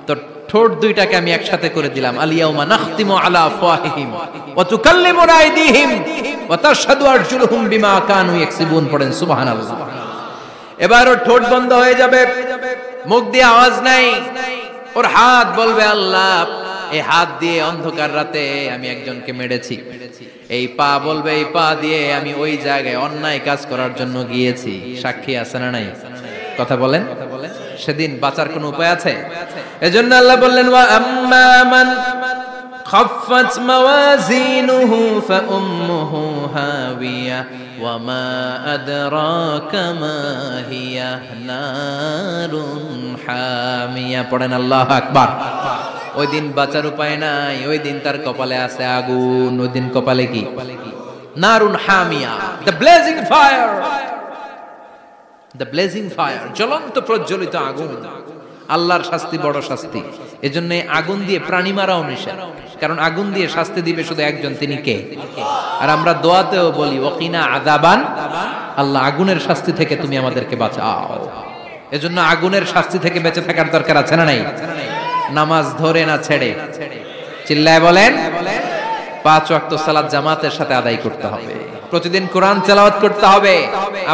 Speaker 1: তোর ঠোঁট দুইটাকে আমি একসাথে করে দিলাম। আলিয়াউমা নাখতিমু আলা আফওয়াহিহিম ওয়া তুকাল্লিমুনা আইদিহিম ওয়া তাশহাদু আরজুলুহুম বিমা কানু ইয়াকসিবুন, পড়েন সুবহানাল্লাহ। এবার ওর ঠোঁট বন্ধ হয়ে যাবে, মুখ দিয়ে আওয়াজ নাই, ওর হাত বলবে আল্লাহ এই হাত দিয়ে অন্ধকার রাতে আমি একজনকে মেরেছি, এই পা বলবে এই পা দিয়ে আমি ওই জায়গায় অন্যায় কাজ করার জন্য গিয়েছি। সাক্ষী আছে না নাই? কথা বলেন। সেদিন বাঁচার কোনো উপায় আছে? এজন্য আল্লাহ বললেন, ওয়া আম্মা মান খাফফাত মাওয়াজিনুহু ফাউম্মুহু হাবিয়া ওয়া মা আদরাকা মা হিয়া নারুন হামিয়া, পড়েন আল্লাহু আকবার। ওই দিন বাঁচার উপায় নাই, ওই দিন তার কপালে আছে আগুন। ওই দিন কপালে কি? নারুন হামিয়া, the blazing fire, the blazing fire, জ্বলন্ত প্রজ্বলিত আগুন। আল্লাহর শাস্তি বড় শাস্তি, এজন্য আগুন দিয়ে প্রাণী মারাও নিষেধ, কারণ আগুন দিয়ে শাস্তি দিবে শুধু একজন, তিনি কে? আর আমরা দোয়াতেও বলি ওয়াকিনা আযাবান, আল্লাহ আগুনের শাস্তি থেকে তুমি আমাদেরকে বাঁচাও। এজন্য আগুনের শাস্তি থেকে বেঁচে থাকার দরকার আছে না নাই? নামাজ ধরে না ছেড়ে, চিল্লায় বলেন, 5 ওয়াক্ত সালাত জামাতের সাথে আদায় করতে হবে, প্রতিদিন কোরআন তেলাওয়াত করতে হবে,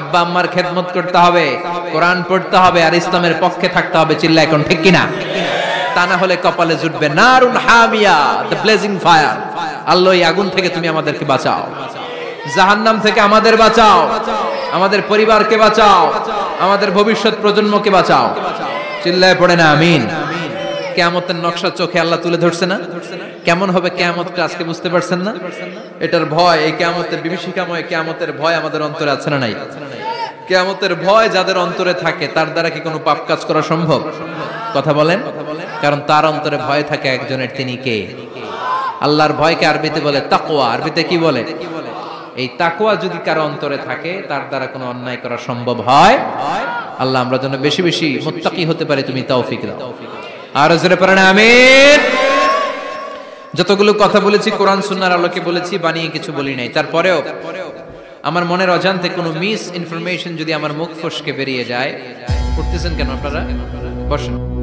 Speaker 1: আব্বা আম্মার খেদমত করতে হবে, কোরআন পড়তে হবে, আর ইসলামের পক্ষে থাকতে হবে। চিল্লায় কোন ঠিক কিনা? তা না হলে কপালে জুটবে নারুন হামিয়া, দ্য ব্লেজিং ফায়ার। আল্লাহ এই আগুন থেকে তুমি আমাদেরকে বাঁচাও, জাহান্নাম থেকে আমাদের বাঁচাও, আমাদের পরিবারকে বাঁচাও, আমাদের ভবিষ্যৎ প্রজন্মকে বাঁচাও। চিল্লায় পড়ে না আমিন। কিয়ামতের নকশা চোখে আল্লাহ তুলে ধরছে না? কেমন হবে কিয়ামতটা আজকে বুঝতে পারছেন না? এটার ভয়, এই কিয়ামতের বিভীষিকাময় কিয়ামতের ভয় আমাদের অন্তরে আছে না নাই? কিয়ামতের ভয় যাদের অন্তরে থাকে তার দ্বারা কি কোনো পাপ কাজ করা সম্ভব? কথা বলেন। কারণ তার অন্তরে ভয় থাকে একজনের, তিনি কে? আল্লাহর ভয়কে আরবিতে বলে তাকওয়া। আরবিতে কি বলে? এই তাকওয়া যদি কারো অন্তরে থাকে তার দ্বারা কোনো অন্যায় করা সম্ভব হয়। আল্লাহ আমরা যেন বেশি বেশি মুত্তাকি হতে পারি, তুমি তৌফিক দাও। আর জোরে পড়েন আমিন। যতগুলো কথা বলেছি কোরআন সুন্নাহর আলোকে বলেছি, বানিয়ে কিছু বলি নাই। তারপরেও আমার মনের অজান্তে কোনো মিস ইনফরমেশন যদি আমার মুখ ফসকে বেরিয়ে যায়, উঠতেছেন কেন আপনারা? বসেন।